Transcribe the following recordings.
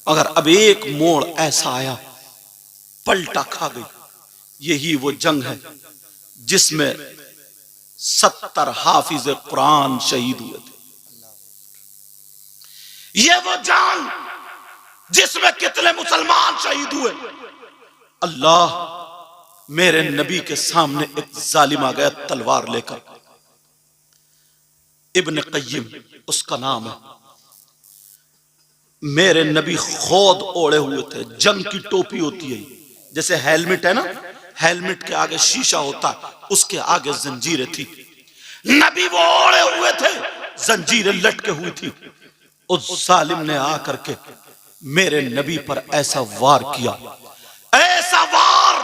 मगर अब एक मोड़ ऐसा आया, पलटा खा गई। यही वो जंग है जिसमें 70 हाफिज कुरान शहीद हुए थे। ये वो जंग जिसमें कितने मुसलमान शहीद हुए। अल्लाह, मेरे नबी के सामने एक जालिम आ गया तलवार लेकर। इब्न क़य्यिम उसका नाम है। मेरे नबी खुद ओढ़े हुए थे, जंग की टोपी होती है जैसे हेलमेट है ना, हेलमेट के आगे शीशा होता है, उसके आगे जंजीरें थी। नबी वो ओढ़े हुए थे, जंजीरें लटके हुई थी। उस जालिम ने आकर के मेरे नबी पर ऐसा वार किया, ऐसा वार,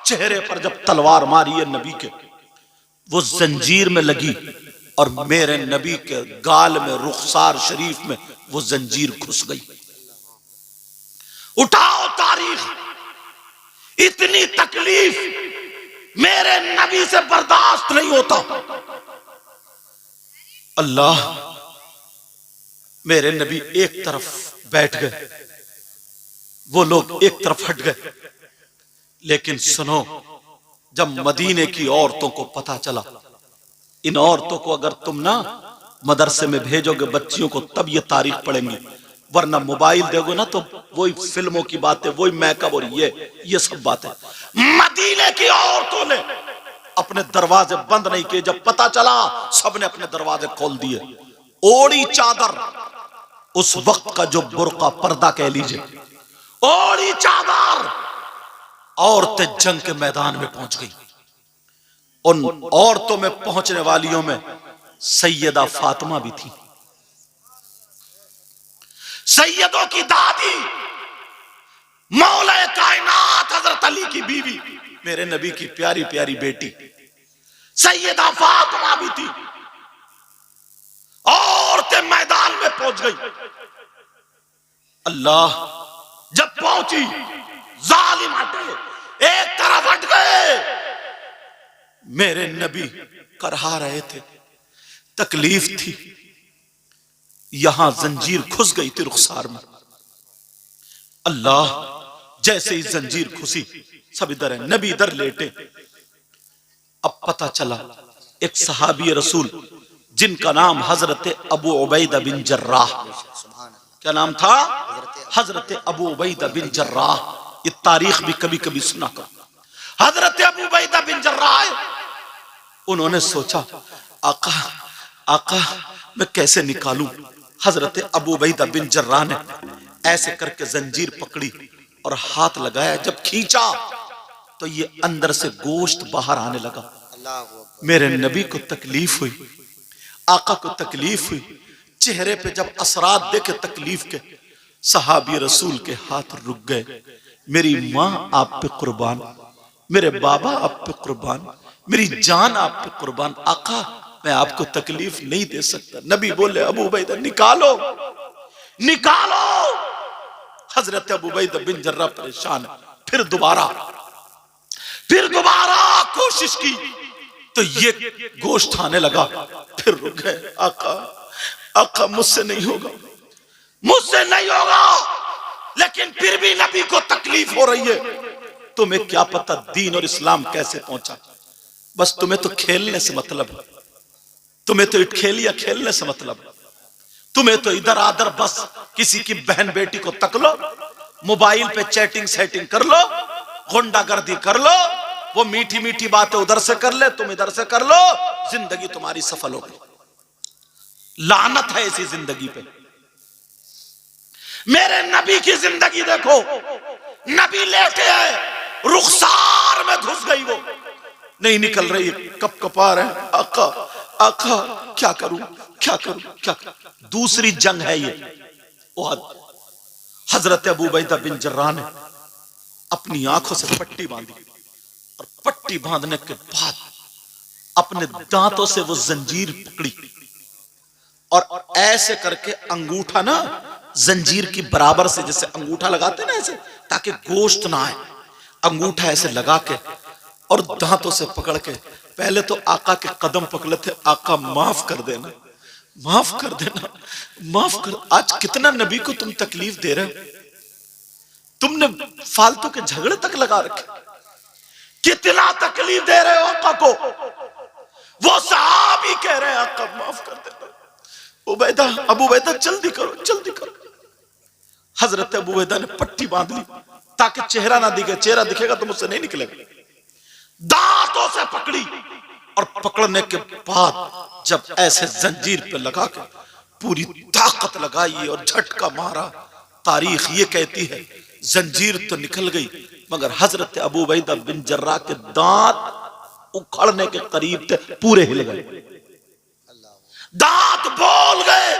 चेहरे पर जब तलवार मारी है नबी के, वो जंजीर में लगी और मेरे नबी के गाल में, रुखसार शरीफ में वो जंजीर घुस गई। उठाओ तारीख, इतनी तकलीफ मेरे नबी से बर्दाश्त नहीं होता। अल्लाह, मेरे नबी एक तरफ बैठ गए, वो लोग एक तरफ हट गए। लेकिन सुनो, जब मदीने की औरतों को पता चला, इन औरतों को अगर तुम ना मदरसे में भेजोगे बच्चियों को, तब ये तारीख पढ़ेंगी, वरना मोबाइल दोगे ना तो वही फिल्मों की बातें, वही मेकअप और ये सब बातें। मदीने की औरतों ने अपने दरवाजे बंद नहीं किए। जब पता चला, सबने अपने दरवाजे खोल दिए। ओढ़ी चादर, उस वक्त का जो बुर्का, पर्दा कह लीजिए, ओढ़ी चादर, औरतें जंग के मैदान में पहुंच गई। उन औरतों में पहुंचने वालियों में सैयदा फातिमा भी थी, सैयदों की दादी, मौला कायनात हजरत अली की बीवी, मेरे नबी की प्यारी प्यारी बेटी सैयदा फातिमा भी थी। औरतें मैदान में पहुंच गई। अल्लाह, जब पहुंची, जालिम हटे, एक तरफ हट गए। मेरे नबी करहा रहे थे, तकलीफ थी, यहां जंजीर घुस गई थी रुखसार में। अल्लाह, जैसे ही जंजीर घुसी, सब इधर है, नबी इधर लेटे। अब पता चला एक सहाबी रसूल जिनका नाम हजरत अबू उबैदा बिन जर्राह, क्या नाम था? हजरत अबू उबैदा बिन जर्राह। ये तारीख भी कभी कभी सुना कर। हजरत अबू उबैदा बिन जर्राह, उन्होंने सोचा, आका आका मैं कैसे निकालूं। हजरत अबू उबैदा बिन जर्राह ने ऐसे करके जंजीर पकड़ी और हाथ लगाया। जब खींचा तो ये अंदर से गोश्त बाहर आने लगा। मेरे नबी को तकलीफ हुई, आका को तकलीफ हुई। चेहरे पे जब असरात देखे तकलीफ के, सहाबी रसूल के हाथ रुक गए। मेरी माँ आप पे कुर्बान, मेरे बाबा आप पे कुर्बान, मेरी जान आप पे कुर्बान, आका मैं आपको तकलीफ नहीं दे सकता। नबी बोले, अबू उबैदा निकालो निकालो। हजरत अबू उबैदा बिन जर्राह परेशान। फिर दोबारा कोशिश की तो ये गोश्त आने लगा। फिर रुक गए। आका आका मुझसे नहीं होगा, मुझसे नहीं होगा। लेकिन फिर भी नबी को तकलीफ हो रही है। तुम्हें क्या पता दीन और इस्लाम कैसे पहुंचा। बस तुम्हें तो खेलने से मतलब है, तुम्हें तो खेलिया खेलने से मतलब है। तुम्हें तो इधर आधर बस किसी की बहन बेटी को तक लो, मोबाइल पे चैटिंग सेटिंग कर लो, गुंडागर्दी कर लो, वो मीठी मीठी बातें उधर से कर ले, तुम इधर से कर लो, जिंदगी तुम्हारी सफल हो गई। लानत है ऐसी जिंदगी पे। मेरे नबी की जिंदगी देखो, नबी लेटे हैं, रुखसार में घुस गई, वो नहीं निकल रही, कप कपा रहे। आका आका क्या करूं क्या करूं क्या करूं। दूसरी जंग है ये। हजरत अबू उबैदा बिन जर्राह ने अपनी आंखों से पट्टी बांधी और पट्टी बांधने के बाद अपने दांतों से वो जंजीर पकड़ी और ऐसे करके अंगूठा ना जंजीर की बराबर से, जैसे अंगूठा लगाते ना ऐसे, ताकि गोश्त ना आए, अंगूठा ऐसे लगा के और दांतों से पकड़ के पहले तो आका के कदम पकड़े थे। आका माफ कर देना, माफ कर देना, माफ कर। आज कितना नबी को तुम तकलीफ दे रहे हो। तुमने फालतू के झगड़े तक लगा रखे। कितना तकलीफ दे रहे हो आका को। वो सहाबी कह रहे हैं आका माफ कर देना। उबैदा, अबू उबैदा जल्दी करो जल्दी करो। हजरत अबू उबैदा ने पट्टी बांध ली ताकि चेहरा ना दिखे, चेहरा दिखेगा तो मुझसे नहीं निकलेगा। दांतों से पकड़ी और पकड़ने के बाद जब ऐसे जंजीर पे लगा के पूरी ताकत लगाई और झटका मारा, तारीख ये कहती है जंजीर तो निकल गई मगर हजरत अबू उबैदा बिन जर्राह के दांत उखड़ने के करीब थे, पूरे हिल गए, दांत बोल गए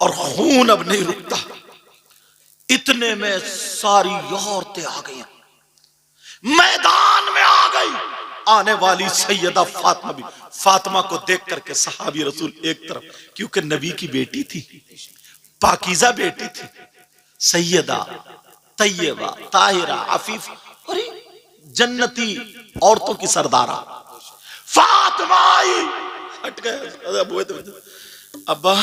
और खून अब नहीं रुकता। इतने में सारी औरतें आ गई, मैदान में आ गई। आने वाली सैयदा फातिमा भी, फातिमा को देख करके सहाबी रसूल एक तरफ, क्योंकि नबी की बेटी थी, पाकीज़ा बेटी थी, सैयदा तैयबा ताहिरा अफीफ, अरे जन्नती औरतों की सरदारा फातिमा आई। हट गए। अब्बा,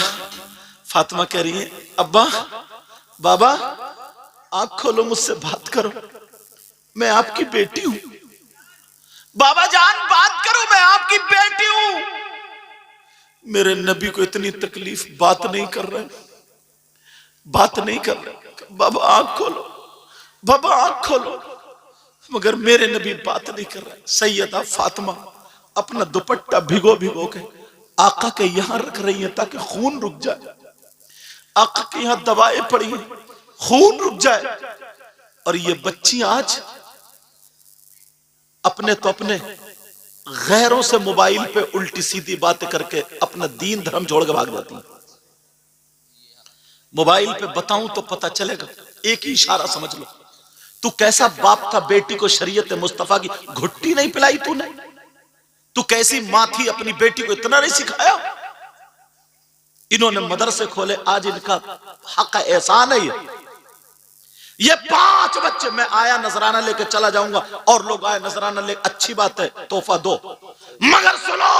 फातिमा कह रही है अब्बा, बाबा आंख खोलो, मुझसे बात करो, मैं आपकी बेटी हूं। बाबा जान बात करो, मैं आपकी बेटी हूं। मेरे नबी को इतनी तकलीफ, बात नहीं कर रहे, बात नहीं कर रहे। बाबा आंख खोलो, बाबा आंख खोलो, मगर मेरे नबी बात नहीं कर रहे। सैयदा फातिमा अपना दुपट्टा भिगो भिगो के आका के यहां रख रही है ताकि खून रुक जाए। आका के यहां दवाएं पड़ी हैं, खून रुक जाए। और ये बच्ची आज अपने तो अपने गैरों से मोबाइल पे उल्टी सीधी बातें करके अपना दीन धर्म छोड़ के भाग जाती है। मोबाइल पे बताऊं तो पता चलेगा, एक ही इशारा समझ लो। तू कैसा बाप था, बेटी को शरीयत मुस्तफा की घुट्टी नहीं पिलाई तूने? तू कैसी मां थी, अपनी बेटी को इतना नहीं सिखाया? इन्होंने मदरसे खोले, आज इनका हक एहसान है। ये 5 बच्चे, मैं आया नजराना लेके चला जाऊंगा और लोग आए नजराना ले, अच्छी बात है, तोहफा दो, मगर सुनो,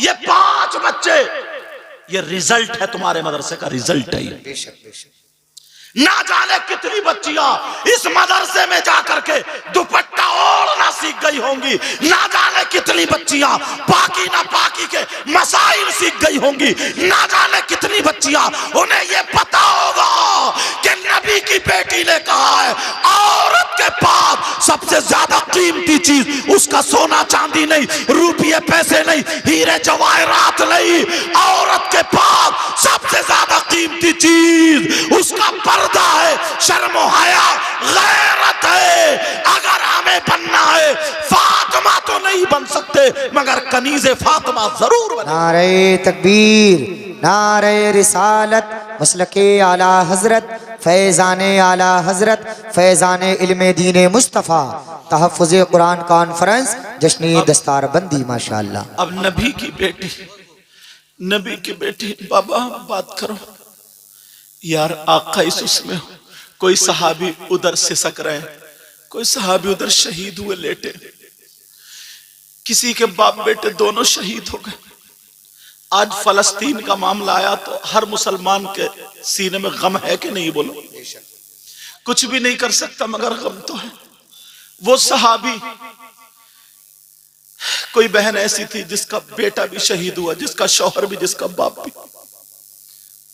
ये 5 बच्चे, ये रिजल्ट है, तुम्हारे मदरसे का रिजल्ट है। बेशक बेशक। ना जाने कितनी बच्चियां इस मदरसे में जाकर के दुपट्टा ओढ़ना सीख गई होंगी। ना जाने कितनी बच्चियां पाकी ना पाकी के मसाइल सीख गई होंगी। ना जाने कितनी बच्चियां, उन्हें ये पता होगा कि नबी की बेटी ने कहा है औरत के पास सबसे ज्यादा कीमती चीज उसका सोना चांदी नहीं, रुपये पैसे नहीं, हीरे जवाहरात नहीं, औरत के पास सबसे ज्यादा कीमती चीज उसका पर्दा है, शर्म हया गैरत है। अगर हमें बनना है, फातिमा तो नहीं बन सकते मगर कनीज़े फातिमा जरूर बने। नारे तकबीर, नारे रिसालत, मसलके आला हजरत, फैज़ाने आला हजरत, फैज़ाने इल्मे दीन मुस्तफ़ा, तहफ़्फ़ुज़े कुरान कॉन्फ्रेंस, जश्नी दस्तार बंदी, माशाअल्लाह। अब नबी की बेटी, नबी की बेटी, बाबा बात करो यार। आका इस में कोई सहाबी उधर सिसक रहे हैं, कोई सहाबी उधर शहीद हुए लेटे, किसी के बाप बेटे दोनों शहीद हो गए। आज फलस्तीन का मामला आया तो हर मुसलमान के सीने में गम है कि नहीं? बोलो। कुछ भी नहीं कर सकता मगर गम तो है। वो सहाबी, कोई बहन ऐसी थी जिसका बेटा भी शहीद हुआ, जिसका शौहर भी, जिसका बाप भी।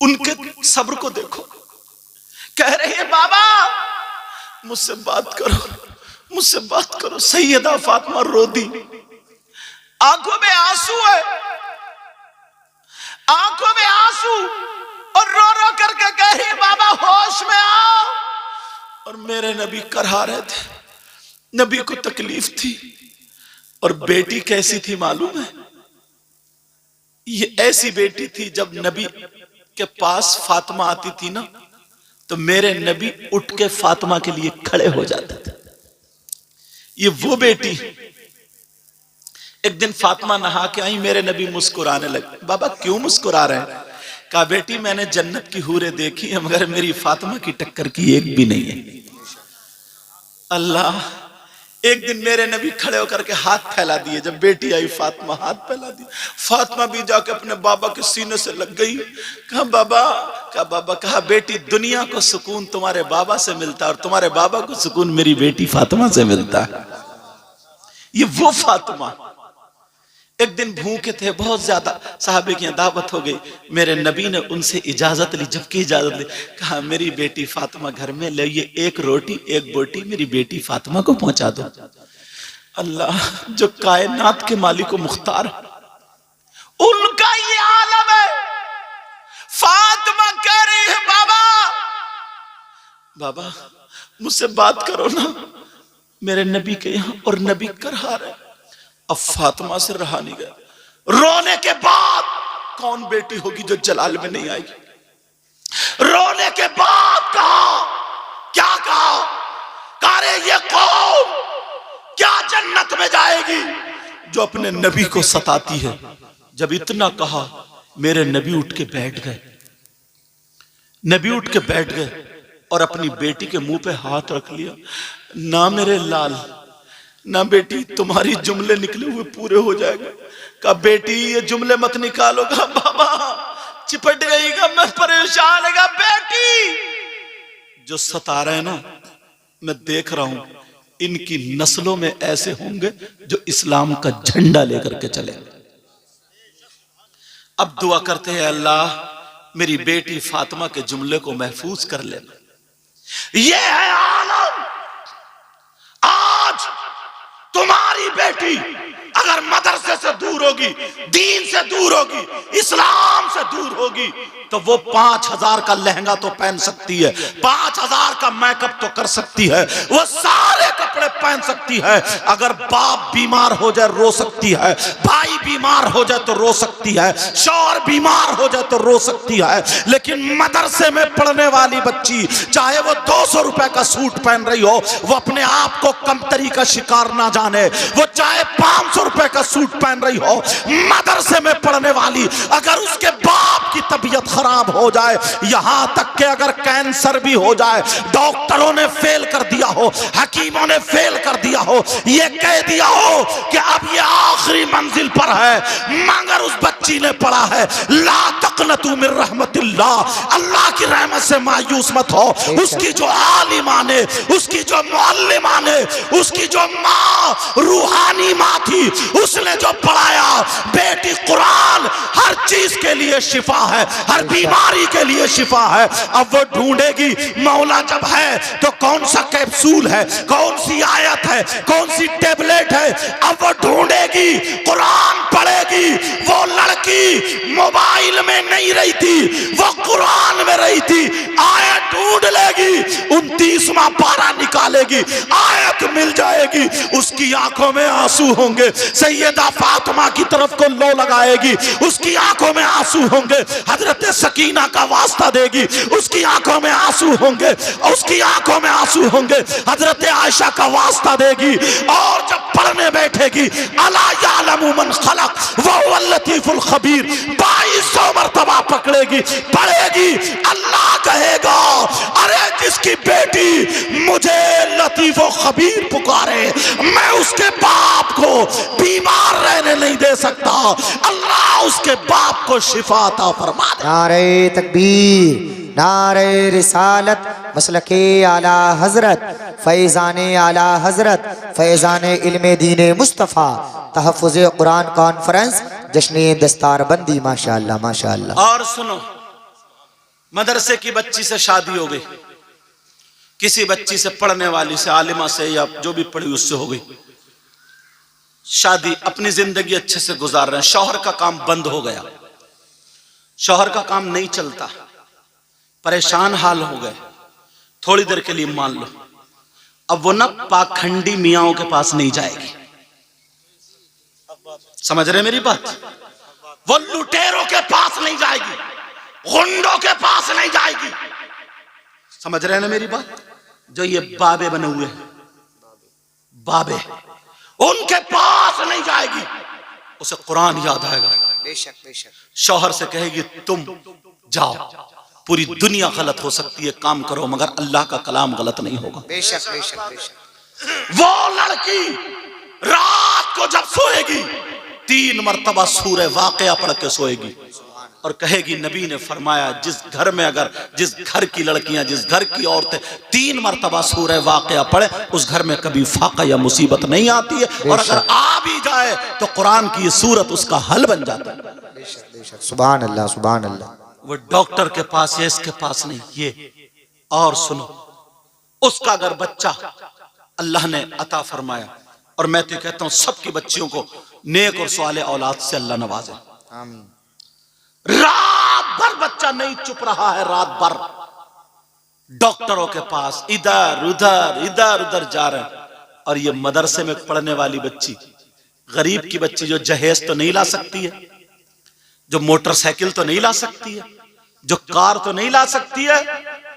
उनके सब्र को देखो, कह रहे हैं बाबा मुझसे बात करो, मुझसे बात करो। सैयदा फातिमा रो दी, आंखों में आंसू है, आंखों में आंसू, और रो रो करके कह रही बाबा होश में आओ। और मेरे नबी करहा रहे थे, नबी को तकलीफ थी। और बेटी कैसी थी मालूम है? ये ऐसी बेटी थी, जब नबी के पास फातिमा आती थी ना तो मेरे नबी उठ के फातिमा के लिए खड़े हो जाते थे। ये वो बेटी, एक दिन फातिमा नहा के आई, मेरे नबी मुस्कुराने लगे। बाबा क्यों मुस्कुरा रहे हैं? कहा बेटी मैंने जन्नत की हूरें देखी है मगर मेरी फातिमा की टक्कर की एक भी नहीं है। अल्लाह, एक दिन मेरे नबी खड़े होकर के हाथ फैला दिए। जब बेटी आई फातिमा, हाथ फैला दिया। फातिमा भी जाके अपने बाबा के सीने से लग गई। कहा बाबा, कहा बेटी, दुनिया को सुकून तुम्हारे बाबा से मिलता है और तुम्हारे बाबा को सुकून मेरी बेटी फातिमा से मिलता है। ये वो फातिमा। एक दिन भूखे थे बहुत ज्यादा, साहबे की दावत हो गई। मेरे नबी ने उनसे इजाजत ली। जबकि इजाजत ली, कहा मेरी बेटी फातिमा घर में ले, ये एक रोटी एक बोटी मेरी बेटी फातिमा को पहुंचा दो। अल्लाह जो कायनात के मालिक व मुख्तार, उनका ये आलम है। फातिमा कह रही है बाबा मुझसे बात करो ना मेरे नबी के यहां, और नबी करहा रहे। अब फातिमा से रहा नहीं गया। रोने के बाद कौन बेटी होगी जो जलाल में नहीं आएगी? रोने के बाद क्या कहा रे ये कौम क्या जन्नत में जाएगी जो अपने नबी को सताती है? जब इतना कहा मेरे नबी उठ के बैठ गए। नबी उठ के बैठ गए और अपनी बेटी के मुंह पे हाथ रख लिया। ना मेरे लाल, ना बेटी, तुम्हारी जुमले निकले हुए पूरे हो जाएगा। कहा बेटी ये जुमले मत निकालोगा। बाबा चिपट गईगा, मैं परेशान है। बेटी जो सता रहे हैं ना, मैं देख रहा हूं इनकी नस्लों में ऐसे होंगे जो इस्लाम का झंडा लेकर के चले। अब दुआ करते हैं अल्लाह मेरी बेटी फातिमा के जुमले को महफूज कर लेना। यह है आलम। आज तुम्हारी बेटी अगर मदरसे से दूर होगी, दीन से दूर होगी, इस्लाम से दूर होगी, तो वो 5000 का लहंगा तो पहन सकती है, 5000 का मेकअप तो कर सकती है, वो सारे कपड़े पहन सकती है। अगर बाप बीमार हो जाए रो सकती है, भाई बीमार हो जाए तो रो सकती है, शौहर बीमार हो जाए तो रो सकती है। लेकिन मदरसे में पढ़ने वाली बच्ची, चाहे वो 200 रुपए का सूट पहन रही हो, वो अपने आप को कमतरी का शिकार ना जाने। वो चाहे 500 रुपए का सूट पहन रही हो, मदरसे में पढ़ने वाली, अगर उसके बाप की तबीयत खराब हो जाए, यहां तक कि अगर कैंसर भी हो जाए, डॉक्टरों ने फेल कर दिया हो, हकीमों ने फेल कर दिया हो, ये कह दिया हो कि अब ये आखिरी मंजिल पर है, मगर उस बच्ची ने पढ़ा है ला तक़नतू मिन रहमतिल्लाह, अल्लाह की रहमत से मायूस मत हो। उसकी जो आलिमा ने, उसकी जो मुअल्लिमा ने, उसकी जो माँ रूहानी माँ थी, उसने जो पढ़ाया, बेटी कुरान हर चीज के लिए शिफा है, हर बीमारी के लिए शिफा है। अब वो ढूंढेगी मौला जब है तो कौन सा कैप्सूल है, कौन सी आयत है, कौन सी टेबलेट है, अब वो ढूंढेगी, कुरान पढ़ेगी। वो लड़की मोबाइल में नहीं रही थी, वो कुरान में रही थी। आयत ढूंढ लेगी, 29वां पारा निकालेगी, आयत मिल जाएगी, उसकी आंखों में आंसू होंगे। सैयदा फातिमा की तरफ को लो लगाएगी, उसकी आंखों में आंसू होंगे। हजरत सकीना का वास्ता देगी, उसकी आंखों में आंसू होंगे, उसकी आंखों में आंसू होंगे। हजरत आयशा का वास्ता देगी और जब पढ़ने बैठेगी, अला यालमु मन खलक व हुवल लतीफुल खबीर, 2200 मरतबा पकड़ेगी, पढ़ेगी। अल्लाह कहेगा अरे जिसकी बेटी मुझे लतीफ व खबीर पुकारे, मैं उसके बाप को बीमार रहने नहीं दे सकता। अल्लाह उसके बाप को शिफा अता फरमा दे। नारे तकबीर, नारे रिसालत, मसलके आला हजरत, फैज़ाने आला हजरत, फैज़ाने इल्मे दीने मुस्तफ़ा, तहफ़्फ़ुज़े कुरान कॉन्फ्रेंस, जश्न दस्तार बंदी। माशाअल्लाह माशाअल्लाह। और सुनो, मदरसे की बच्ची से शादी हो गई, किसी बच्ची से पढ़ने वाली से, आलिमा से, या जो भी पढ़ी उससे हो गई शादी, अपनी जिंदगी अच्छे से गुजार रहे हैं। शौहर का काम बंद हो गया, शौहर का काम नहीं चलता, परेशान हाल हो गए। थोड़ी देर के लिए मान लो अब वो ना पाखंडी मियाओं के पास नहीं जाएगी। समझ रहे मेरी बात? वो लुटेरों के पास नहीं जाएगी, गुंडों के पास नहीं जाएगी। समझ रहे हैं ना मेरी बात? जो ये बाबे बने हुए हैं, बाबे, उनके पास नहीं जाएगी। उसे कुरान याद आएगा। बेशक बेशक। शौहर से कहेगी तुम जाओ, पूरी दुनिया गलत हो सकती है, काम करो, मगर अल्लाह का कलाम गलत नहीं होगा। बेशक बेशक बेशक। वो लड़की रात को जब सोएगी 3 मरतबा सूरह वाक़िया पढ़ के सोएगी और कहेगी नबी ने फरमाया जिस घर में अगर जिस घर की लड़कियां जिस घर की औरतें 3 मरतबा सूरह वाक़िया पढ़े उस घर में कभी फाका या मुसीबत नहीं आती है, और अगर आ भी जाए तो कुरान की ये सूरत उसका हल बन जाता है। बेशक, सुभान अल्लाह, सुभान अल्लाह। वो डॉक्टर के पास है, इसके पास नहीं। ये और सुनो, उसका अगर बच्चा अल्लाह ने अता फरमाया, और मैं तो कहता हूं सबकी बच्चियों को नेक और साले औलाद से अल्लाह नवाजे, आमीन। रात भर बच्चा नहीं चुप रहा है, रात भर डॉक्टरों के पास इधर उधर जा रहे हैं, और ये मदरसे में पढ़ने वाली बच्ची, गरीब की बच्ची जो जहेज तो नहीं ला सकती है, जो मोटरसाइकिल तो नहीं ला सकती है, जो कार तो नहीं ला सकती है,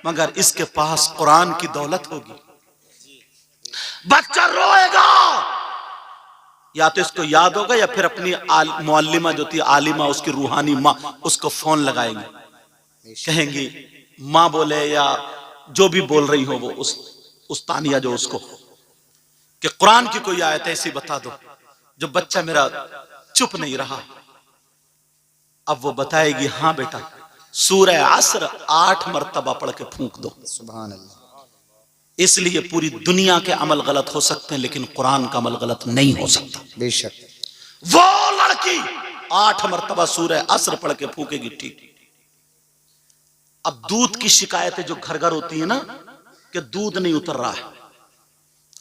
मगर इसके पास कुरान की दौलत होगी। बच्चा रोएगा, या तो इसको याद होगा या फिर अपनी मुअल्लिमा जो थी आलिमा, उसकी रूहानी माँ, उसको फोन लगाएंगे, कहेंगी माँ बोले या जो भी बोल रही हो वो उस तानिया जो उसको, कि कुरान की कोई आयत ऐसी बता दो जो बच्चा मेरा चुप नहीं रहा। अब वो बताएगी हाँ बेटा सूरह असर 8 मरतबा पढ़ के फूंक दो। सुभान अल्लाह। इसलिए पूरी दुनिया के अमल गलत हो सकते हैं लेकिन कुरान का अमल गलत नहीं हो सकता। बेशक। वो लड़की 8 मरतबा सूरह असर पढ़ के फूकेगी, ठीक। अब दूध की शिकायतें जो घर घर होती है ना कि दूध नहीं उतर रहा है,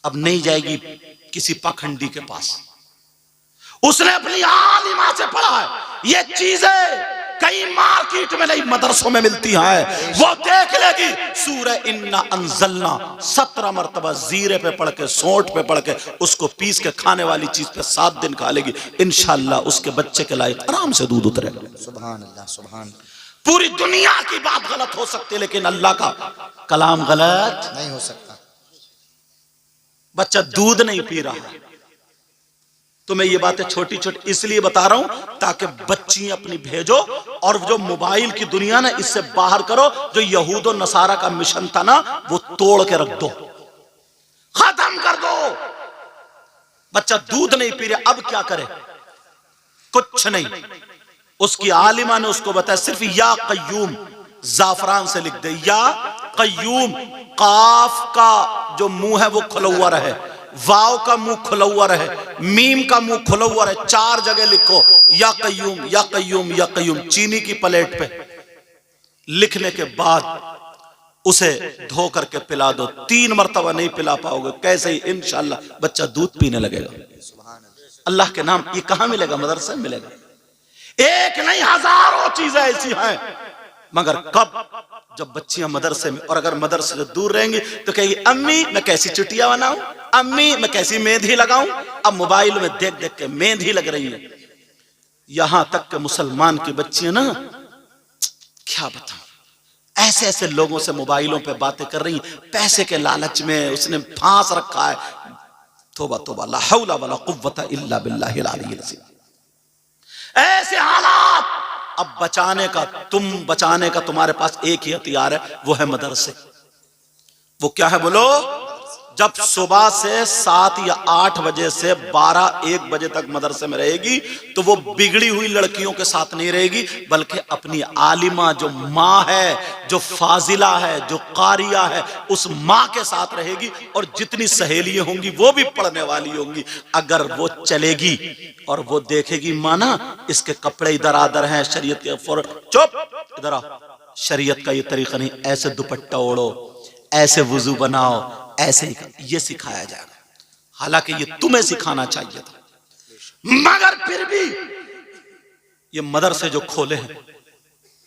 अब नहीं जाएगी किसी पाखंडी के पास, उसने अपनी आलिमा से पढ़ा है। ये चीजें कई मार्केट में नहीं मदरसों में मिलती हैं, वो देख लेगी सूरह इन्ना अंज़लना 17 मरतबा जीरे पे पढ़ के, सोंठ पे पढ़ के, उसको पीस के खाने वाली चीज पे 7 दिन खा लेगी, इंशाअल्लाह उसके बच्चे के लायक आराम से दूध उतरेगा। सुभान अल्लाह, सुभान। पूरी दुनिया की बात गलत हो सकती है लेकिन अल्लाह का कलाम गलत नहीं हो सकता। बच्चा दूध नहीं पी रहा है तो मैं ये बातें छोटी छोटी इसलिए बता रहा हूं ताकि बच्ची अपनी भेजो, और जो मोबाइल की दुनिया ना इससे बाहर करो। जो यहूद और नसारा का मिशन था ना वो तोड़ के रख दो, खत्म कर दो। बच्चा दूध नहीं पी रहा, अब क्या करे? कुछ नहीं। उसकी आलिमा ने उसको बताया सिर्फ या कय्यूम जाफरान से लिख दे, या कय्यूम। काफ का जो मुंह है वो खुला हुआ रहे, वाव का मुंह खुला हुआ रहे, मीम का मुंह खुला हुआ रहे, 4 जगह लिखो या कय्यूम या कय्यूम या कय्यूम। चीनी की प्लेट पे लिखने के बाद उसे धो करके पिला दो। 3 मरतबा नहीं पिला पाओगे कैसे ही इंशाअल्लाह बच्चा दूध पीने लगेगा। अल्लाह के नाम ये कहां मिलेगा? मदरसे में मिलेगा। एक नहीं हजारों चीजें ऐसी हैं, मगर कब? जब बच्चियां मदरसे में, और अगर मदरसे से दूर रहेंगी तो कहेगी अम्मी मैं कैसी चुटिया बनाऊं, अम्मी मैं कैसी मेहंदी लगाऊं। अब मोबाइल में देख देख के मेहंदी लग रही है। यहां तक के मुसलमान की बच्चियां ना, क्या बताऊं, ऐसे ऐसे लोगों से मोबाइलों पे बातें कर रही, पैसे के लालच में उसने फांस रखा है। तौबा तौबा, ला हौला वला कुव्वता इल्ला बिल्लाहिल अलीय्यिल अज़ीम। ऐसे हालात। अब बचाने का तुम्हारे पास एक ही हथियार है, वो है मदरसे। वो क्या है बोलो? जब सुबह से 7 या 8 बजे से 12-1 बजे तक मदरसे में रहेगी तो वो बिगड़ी हुई लड़कियों के साथ नहीं रहेगी, बल्कि अपनी आलिमा जो माँ है, जो फाजिला है, जो कारिया है, उस माँ के साथ रहेगी। और जितनी सहेलियां होंगी वो भी पढ़ने वाली होंगी। अगर वो चलेगी और वो देखेगी माँ ना इसके कपड़े इधर आधर हैं, शरीयत के चुप इधर आओ, शरीयत का ये तरीका नहीं, ऐसे दुपट्टा ओढ़ो, ऐसे वुजू बनाओ, ऐसे ही ये सिखाया जाएगा। हालांकि ये तुम्हें सिखाना चाहिए था, मगर फिर भी ये मदरसे जो खोले हैं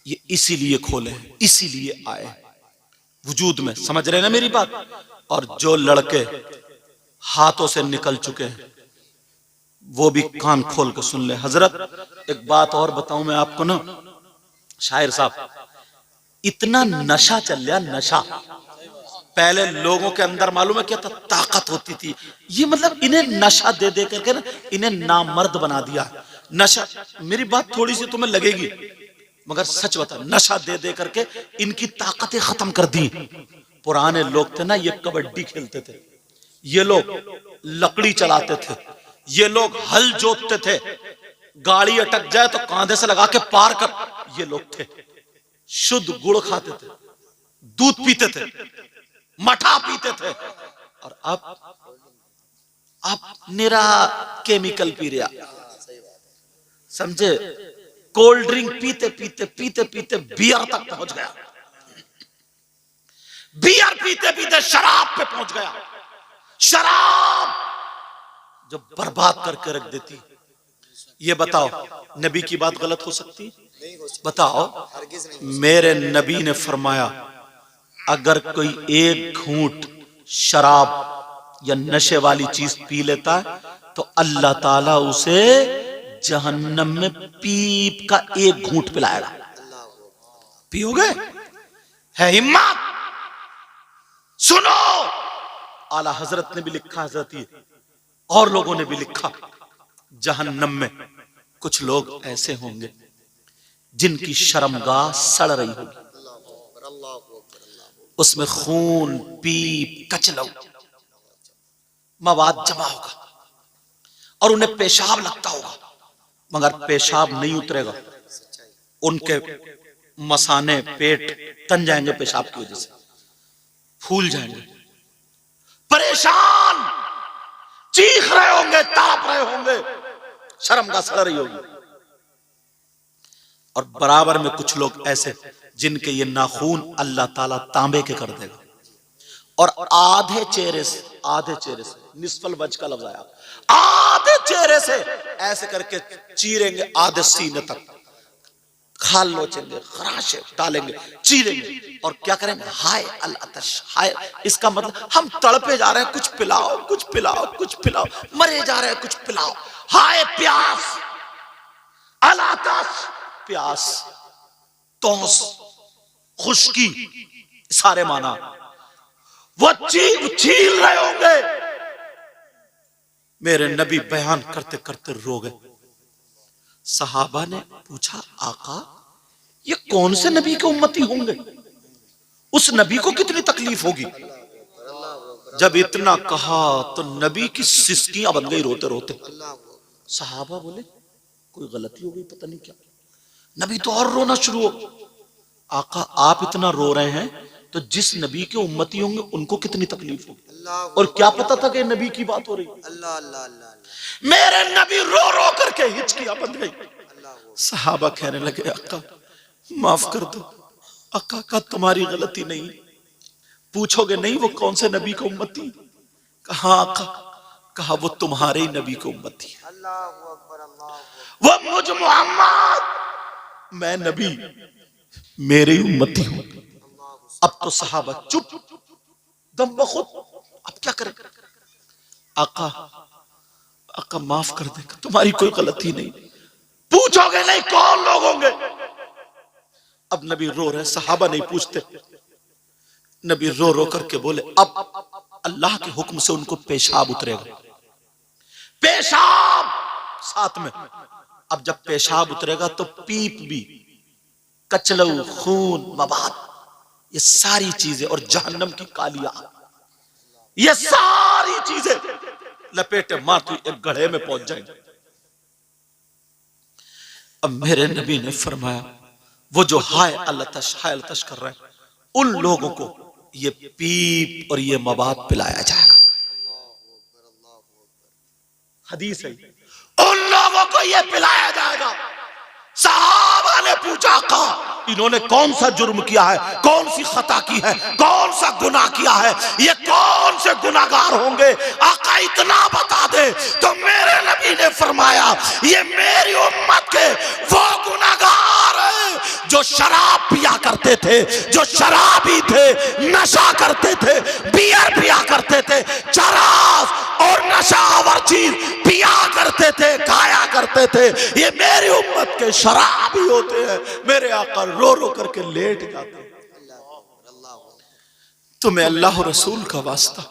ये इसीलिए खोले हैं, इसीलिए आए वजूद में। समझ रहे ना मेरी बात? और जो लड़के हाथों से निकल चुके हैं वो भी कान खोल के सुन ले। हजरत एक बात और बताऊं मैं आपको ना, शायर साहब, इतना नशा चल गया, नशा। पहले लोगों के अंदर मालूम है क्या था? ताकत होती थी। ये मतलब इन्हें नशा दे दे करके ना इन्हें नामर्द बना दिया। नशा, मेरी बात थोड़ी सी तुम्हें लगेगी मगर सच बता, नशा दे दे करके इनकी ताकतें खत्म कर दी। पुराने लोग थे ना, ये कबड्डी खेलते थे, ये लोग लकड़ी चलाते थे, ये लोग हल जोतते थे, गाड़ी अटक जाए तो कांधे से लगा के पार कर, ये लोग थे। शुद्ध गुड़ खाते थे, दूध पीते थे, मठा पीते थे। और अब निरा केमिकल पी रहा, समझे? कोल्ड ड्रिंक पीते पीते पीते पीते बियर तक पहुंच गया, बियर पीते पीते शराब पे पहुंच गया। शराब जो बर्बाद करके रख देती। ये बताओ नबी की बात गलत हो सकती? बताओ। मेरे नबी ने फरमाया अगर कोई एक घूंट शराब या नशे वाली चीज पी लेता है तो अल्लाह ताला उसे जहन्नम में पीप का एक घूंट पिलाएगा। पियोगे? है हिम्मत? सुनो, आला हजरत ने भी लिखा, हजरत ये और लोगों ने भी लिखा, जहन्नम में कुछ लोग ऐसे होंगे जिनकी शर्मगाह सड़ रही होगी, उसमें खून, पीप, कचलव, मवाद जमा होगा और उन्हें पेशाब लगता होगा, मगर पेशाब नहीं उतरेगा। उनके मसाने, पेट तन जाएंगे पेशाब की वजह से, फूल जाएंगे, परेशान, चीख रहे होंगे, ताप रहे होंगे, शर्मगाह सड़ रही होगी। और बराबर में कुछ लोग ऐसे जिनके ये नाखून अल्लाह ताला तांबे के कर देगा और आधे चेहरे से निस्फल वज का लफ्ज आया, आधे चेहरे से ऐसे करके चीरेंगे, आधे सीने तक खाल लोचेंगे, खराशे डालेंगे, चीरेंगे और क्या करेंगे? हाय अल-अतश, हाय। इसका मतलब हम तड़पे जा रहे हैं, कुछ पिलाओ, कुछ पिलाओ, कुछ पिलाओ, मरे जा रहे हैं, कुछ पिलाओ। हाय प्यास, अल-अतश, प्यास, तौस, खुश्की, सारे माना। वो छील रहे होंगे। मेरे नबी बयान करते करते रो गए। सहाबा ने पूछा, आका ये कौन से नबी के उम्मती होंगे? उस नबी को कितनी तकलीफ होगी? जब इतना कहा तो नबी की सिसकियां बन गई रोते रोते। सहाबा बोले कोई गलती हो गई, पता नहीं क्या। नबी तो और रोना शुरू हो। आका आप इतना रो रहे हैं तो जिस नबी के उम्मती होंगे उनको कितनी तकलीफ होगी? और क्या पता था कि नबी की बात हो रही। अल्लाह अल्लाह अल्लाह। मेरे नबी रो रो करके हिचकियां बन गई। सहाबा कहने लगे, अक्का माफ कर दो। अक्का का तुम्हारी गलती नहीं। पूछोगे नहीं वो कौन से नबी को उम्मती? कहा अक्का, कहा वो तुम्हारे ही नबी को उम्मती है। वो मुझ मोहम्मद, मैं नबी, मेरे ही उम्मती हूं। अब तो सहाबा चुप, दम बखुद। अब क्या करें? आका, आका माफ कर दे, तुम्हारी कोई गलती नहीं। पूछोगे नहीं कौन लोग होंगे? अब नबी रो रहे, सहाबा नहीं पूछते। नबी रो रो करके बोले, अब अल्लाह के हुक्म से उनको पेशाब उतरेगा। पेशाब साथ में। अब जब पेशाब उतरेगा तो पीप भी, कचलऊ, खून, मवाद, ये सारी चीजें और जहन्नम की कालिया, ये सारी चीजें लपेटे मारती एक गड्ढे में पहुंच जाएंगे। अब मेरे नबी ने फरमाया, वो जो हाय अल्लातश, हाय अल्लातश कर रहे हैं, उन लोगों को ये पीप और ये मवाद पिलाया जाएगा। हदीस है, उन लोगों को ये पिलाया जाएगा। सहाबा ने पूछा, कहा इन्होंने कौन सा जुर्म किया है, कौन सी खता की है, कौन सा गुनाह किया है, ये कौन से गुनाहगार होंगे? आका इतना बता दे। तो मेरे नबी ने फरमाया, ये मेरी उम्मत के वो गुनाहगार हैं जो शराब पिया करते थे, जो शराबी थे, नशा करते थे, बियर पिया करते थे, चरस और नशावर चीज पिया करते थे, खाया करते थे। ये मेरी उम्मत के शराबी होते हैं। मेरे आका रो रो करके लेट जाते हैं। तुम्हें अल्लाह रसूल का वास्ता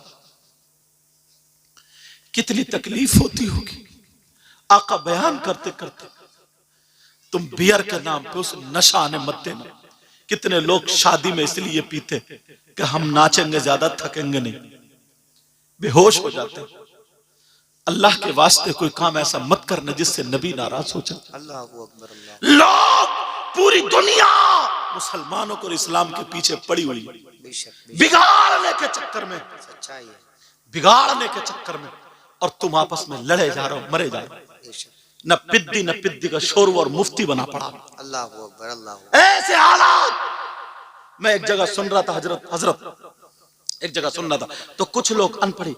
कितनी तकलीफ होती होगी। आका बयान करते करते, तुम बियर के नाम पे उस नशा आने मत देना। कितने लोग शादी में इसलिए पीते कि हम नाचेंगे ज्यादा, थकेंगे नहीं। बेहोश हो जाते हैं। अल्लाह के वास्ते कोई काम ऐसा मत करना जिससे नबी नाराज हो जाए। अल्लाह अकबर, अल्लाह। लोग पूरी दुनिया मुसलमानों को इस्लाम के पीछे पड़ी हुई है, बेशक बिगाड़ने के चक्कर में, सच्चाई है। बिगाड़ने के चक्कर में, और तुम आपस में लड़े जा रहे हो, मरे जा रहे हो। बेशक। न पिद्दी का शोरवा और मुफ्ती बना पड़ा। अल्लाह अकबर, अल्लाह। ऐसे हालात मैं एक जगह सुन रहा था, हजरत एक जगह सुन रहा था, तो कुछ लोग अनपढ़ी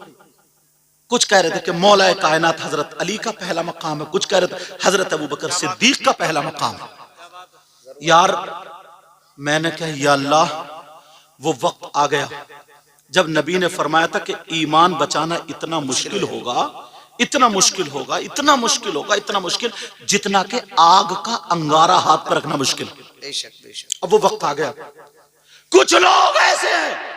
कुछ कह रहे थे कि मौला कायनात हजरत अली का पहला मकाम है, कुछ कह रहे थे हजरत अबू बकर सिद्दीक का पहला मकाम है। यार मैंने कहा या अल्लाह, वो वक्त आ गया जब नबी ने फरमाया था कि ईमान बचाना इतना मुश्किल होगा, इतना मुश्किल होगा, इतना मुश्किल होगा, इतना मुश्किल जितना कि आग का अंगारा हाथ पर रखना मुश्किल। बेशक बेशक। अब वो वक्त आ गया। कुछ लोग ऐसे हैं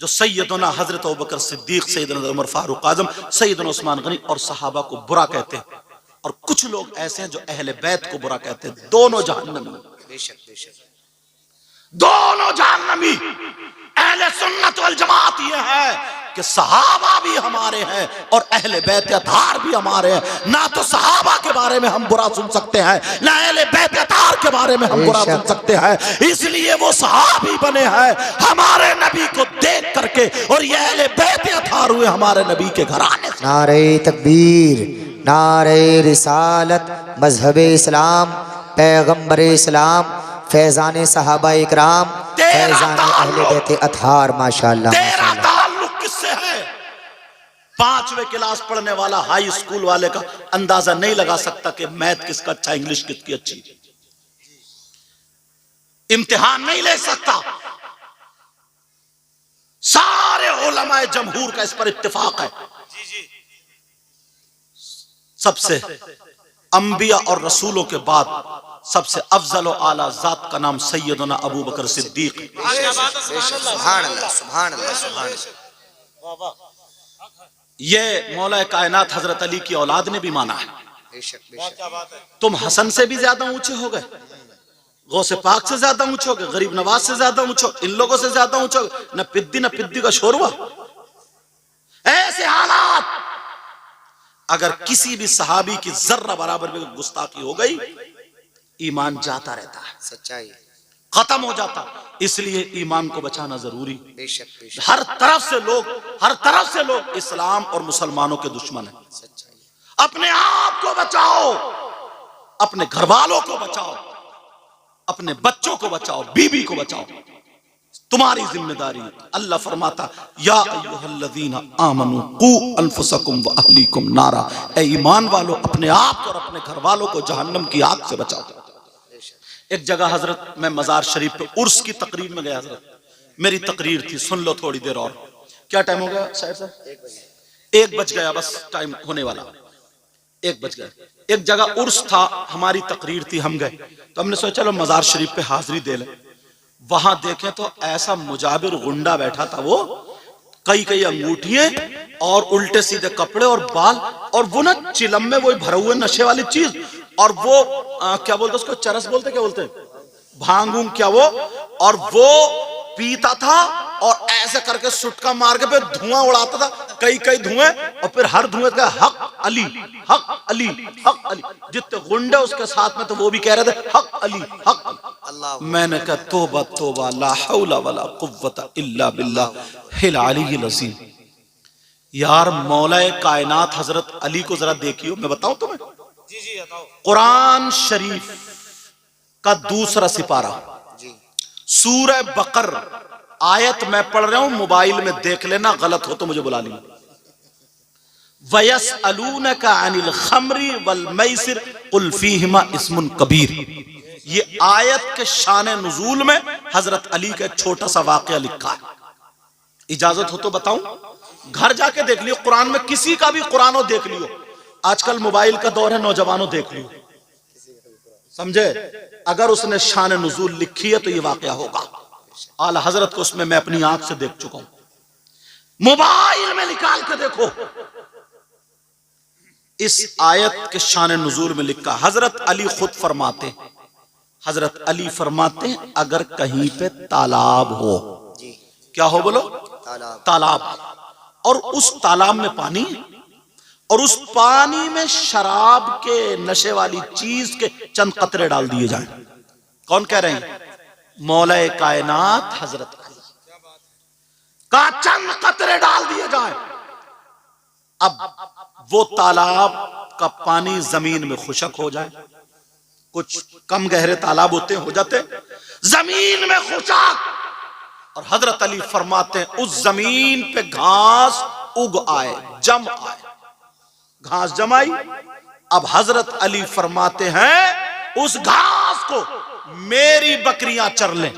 जो सैयदना हजरत अबू बकर सिद्दीक, सैयदना उमर फारूक आजम, सैयदना उस्मान गनी और सहाबा को बुरा कहते हैं, और कुछ लोग ऐसे हैं जो अहले बैत को बुरा कहते हैं। दोनों जहन्नमी, बेशक बेशक, दोनों जहन्नमी। अहले सुन्नत वल जमात ये है कि सहाबा भी हमारे हैं और अहले बैत अतार भी हमारे हैं। ना तो सहाबा के बारे में हम बुरा सुन सकते हैं, ना अहले बैत अतार के बारे में हम बुरा सुन सकते हैं, इसलिए वो सहाबी बने हैं हमारे नबी को देख करके, और ये अहले बैत अतार हुए हमारे नबी के घराने से। नारे तकबीर, नारे रिसालत, मजहब इस्लाम, पैगंबर इस्लाम, फैजान सहाबा इकराम, फैजान अहले बैत अतार। माशाअल्लाह, तेरा ताल्लुक किससे है? 5वीं क्लास पढ़ने वाला हाई स्कूल वाले का अंदाजा नहीं लगा सकता कि मैथ किसका अच्छा, इंग्लिश किसकी अच्छी। इम्तिहान नहीं ले सकता। सारे उलमाए जमहूर का इस पर इत्तेफाक है। सबसे अंबिया और रसूलों के बाद सबसे अफजल और आला जात का नाम सैयदना अबू बकर सिद्दीक। सुभान अल्लाह, सुभान अल्लाह, सुभान अल्लाह। ये मौला कायनात हजरत अली की औलाद ने भी माना है। बेशक बेशक। तुम हसन से भी ज्यादा ऊंचे हो गए, गौसे पाक से ज्यादा ऊंचे हो गए, गरीब नवाज से ज्यादा ऊंचे हो, इन लोगों से ज्यादा ऊंचे हो गए। न पिद्दी का शोरवा। ऐसे हालात अगर किसी भी सहाबी की जर्रा बराबर भी गुस्ताखी हो गई, ईमान जाता रहता है, सच्चाई, खत्म हो जाता। इसलिए ईमान को बचाना जरूरी। बेशक बेशक। हर तरफ से लोग इस्लाम और मुसलमानों के दुश्मन हैं। सच्चाई। अपने आप को बचाओ, अपने घर वालों को बचाओ, अपने बच्चों को बचाओ, बीबी को बचाओ, तुम्हारी जिम्मेदारी। अल्लाह फरमाता या अय्युहल्लज़ीना आमनू कू अनफुसकुम व अहलीकुम नारा, ए ईमान वालों अपने आप को और अपने घर वालों को जहन्नम की आग से बचाओ। एक जगह हजरत मैं मजार शरीफ पे उर्स की तकरीर में गया। हजरत मेरी तकरीर थी, सुन लो थोड़ी देर और। क्या टाइम हो गया शायद साहब? 1 बज गया, बस टाइम होने वाला, 1 बज गया। एक जगह उर्स था, हमारी तकरीर थी, हम गए तो हमने सोचा चलो मजार शरीफ पे हाजिरी दे ले। वहां देखे तो ऐसा मुजाबिर गुंडा बैठा था, वो कई अंगूठियां और उल्टे सीधे कपड़े और बाल, और वो ना चिलम में वो भरे हुए नशे वाली चीज, और वो क्या बोलते उसको, चरस बोलते, क्या बोलते भांगूंग क्या वो, और वो पीता था और ऐसे करके सुटका मार के फिर धुआं उड़ाता था, कई धुएं, और फिर हर धुएं का हक अली, हक अली, हक अली। जितने गुंडे उसके साथ में तो वो भी कह रहे थे हक अली, हक अली। मैंने कहा तौबा तौबा, ला हौला वला कुव्वता इल्ला बिल्लाहिल अलीय्यिल अज़ीम। यार मौला कायनात हजरत अली को जरा देखियो। मैं बताऊं तुम्हें, कुरान शरीफ का 2रा सिपारा, सूरह बकर, आयत मैं पढ़ रहा हूं, मोबाइल में देख लेना, गलत हो तो मुझे बुला लेना। वयसअलूनका अनिल खम्री वल मैसिर कुल फीहिमा इस्मुन कबीर। ये आयत के शान नुजूल में हजरत अली का एक छोटा सा वाकया लिखा है। इजाजत हो तो बताऊं, घर जाके देख लियो, कुरान में किसी का भी कुरानो देख लियो। आजकल मोबाइल का दौर है, नौजवानों देख लियो, समझे। अगर उसने शान नुजूल लिखी है तो ये वाकया होगा। आला हजरत को उसमें मैं अपनी आंख से देख चुका हूं, मोबाइल में निकाल के देखो। इस आयत के शान नुजूल में लिखा, हजरत अली खुद फरमाते, हजरत अली फरमाते अगर कहीं पे तालाब हो, क्या हो बोलो, तालाब, और उस तालाब में पानी, और उस पानी में शराब के नशे वाली चीज के चंद कतरे डाल दिए जाएं। कौन कह रहे हैं? मौला कायनात हजरत अली का चंद कतरे डाल दिए जाएं। अब वो तालाब का पानी जमीन में खुशक हो जाए, कुछ कम गहरे तालाब होते हो जाते जमीन में खुशक, और हजरत अली फरमाते हैं उस जमीन पे घास उग आए, जम आए, घास जमाई। अब हजरत अली फरमाते हैं उस घास को मेरी बकरियां चर लें,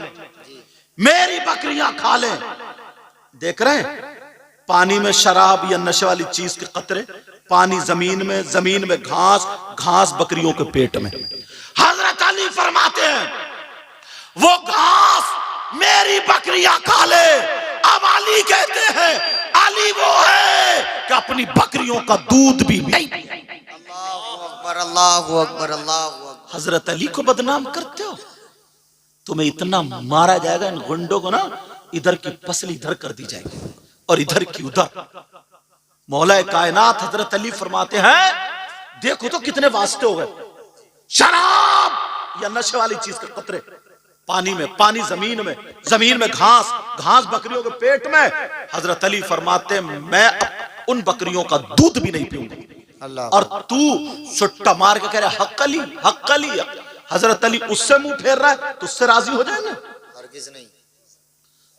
मेरी बकरियां खा लें। देख रहे हैं पानी में शराब या नशे वाली चीज के कतरे, पानी जमीन में, जमीन में घास, घास बकरियों के पेट में। हजरत अली फरमाते हैं वो घास मेरी बकरियां खा ले। अब अली कहते हैं अली वो है कि अपनी बकरियों का दूध भी नहीं पिए। अल्लाहु अकबर, अल्लाहु अकबर, अल्लाहु अकबर। हजरत अली को बदनाम करते हो, तुम्हें इतना मारा जाएगा इन गुंडों को ना, इधर की पसली इधर कर दी जाएगी और इधर की उधर। मौला कायनात हजरत अली फरमाते हैं देखो तो कितने वास्ते हो गए, शराब या नशे वाली चीज के कतरे पानी में, पानी जमीन में, जमीन में घास, घास बकरियों के पेट में। हजरत अली फरमाते मैं उन बकरियों का दूध भी नहीं पीऊंगा। और तू सुट्टा मार के कह रहा हक अली, हक अली। हजरत अली उससे मुंह फेर रहा है तो उससे राजी हो जाएंगे? हरगिज नहीं।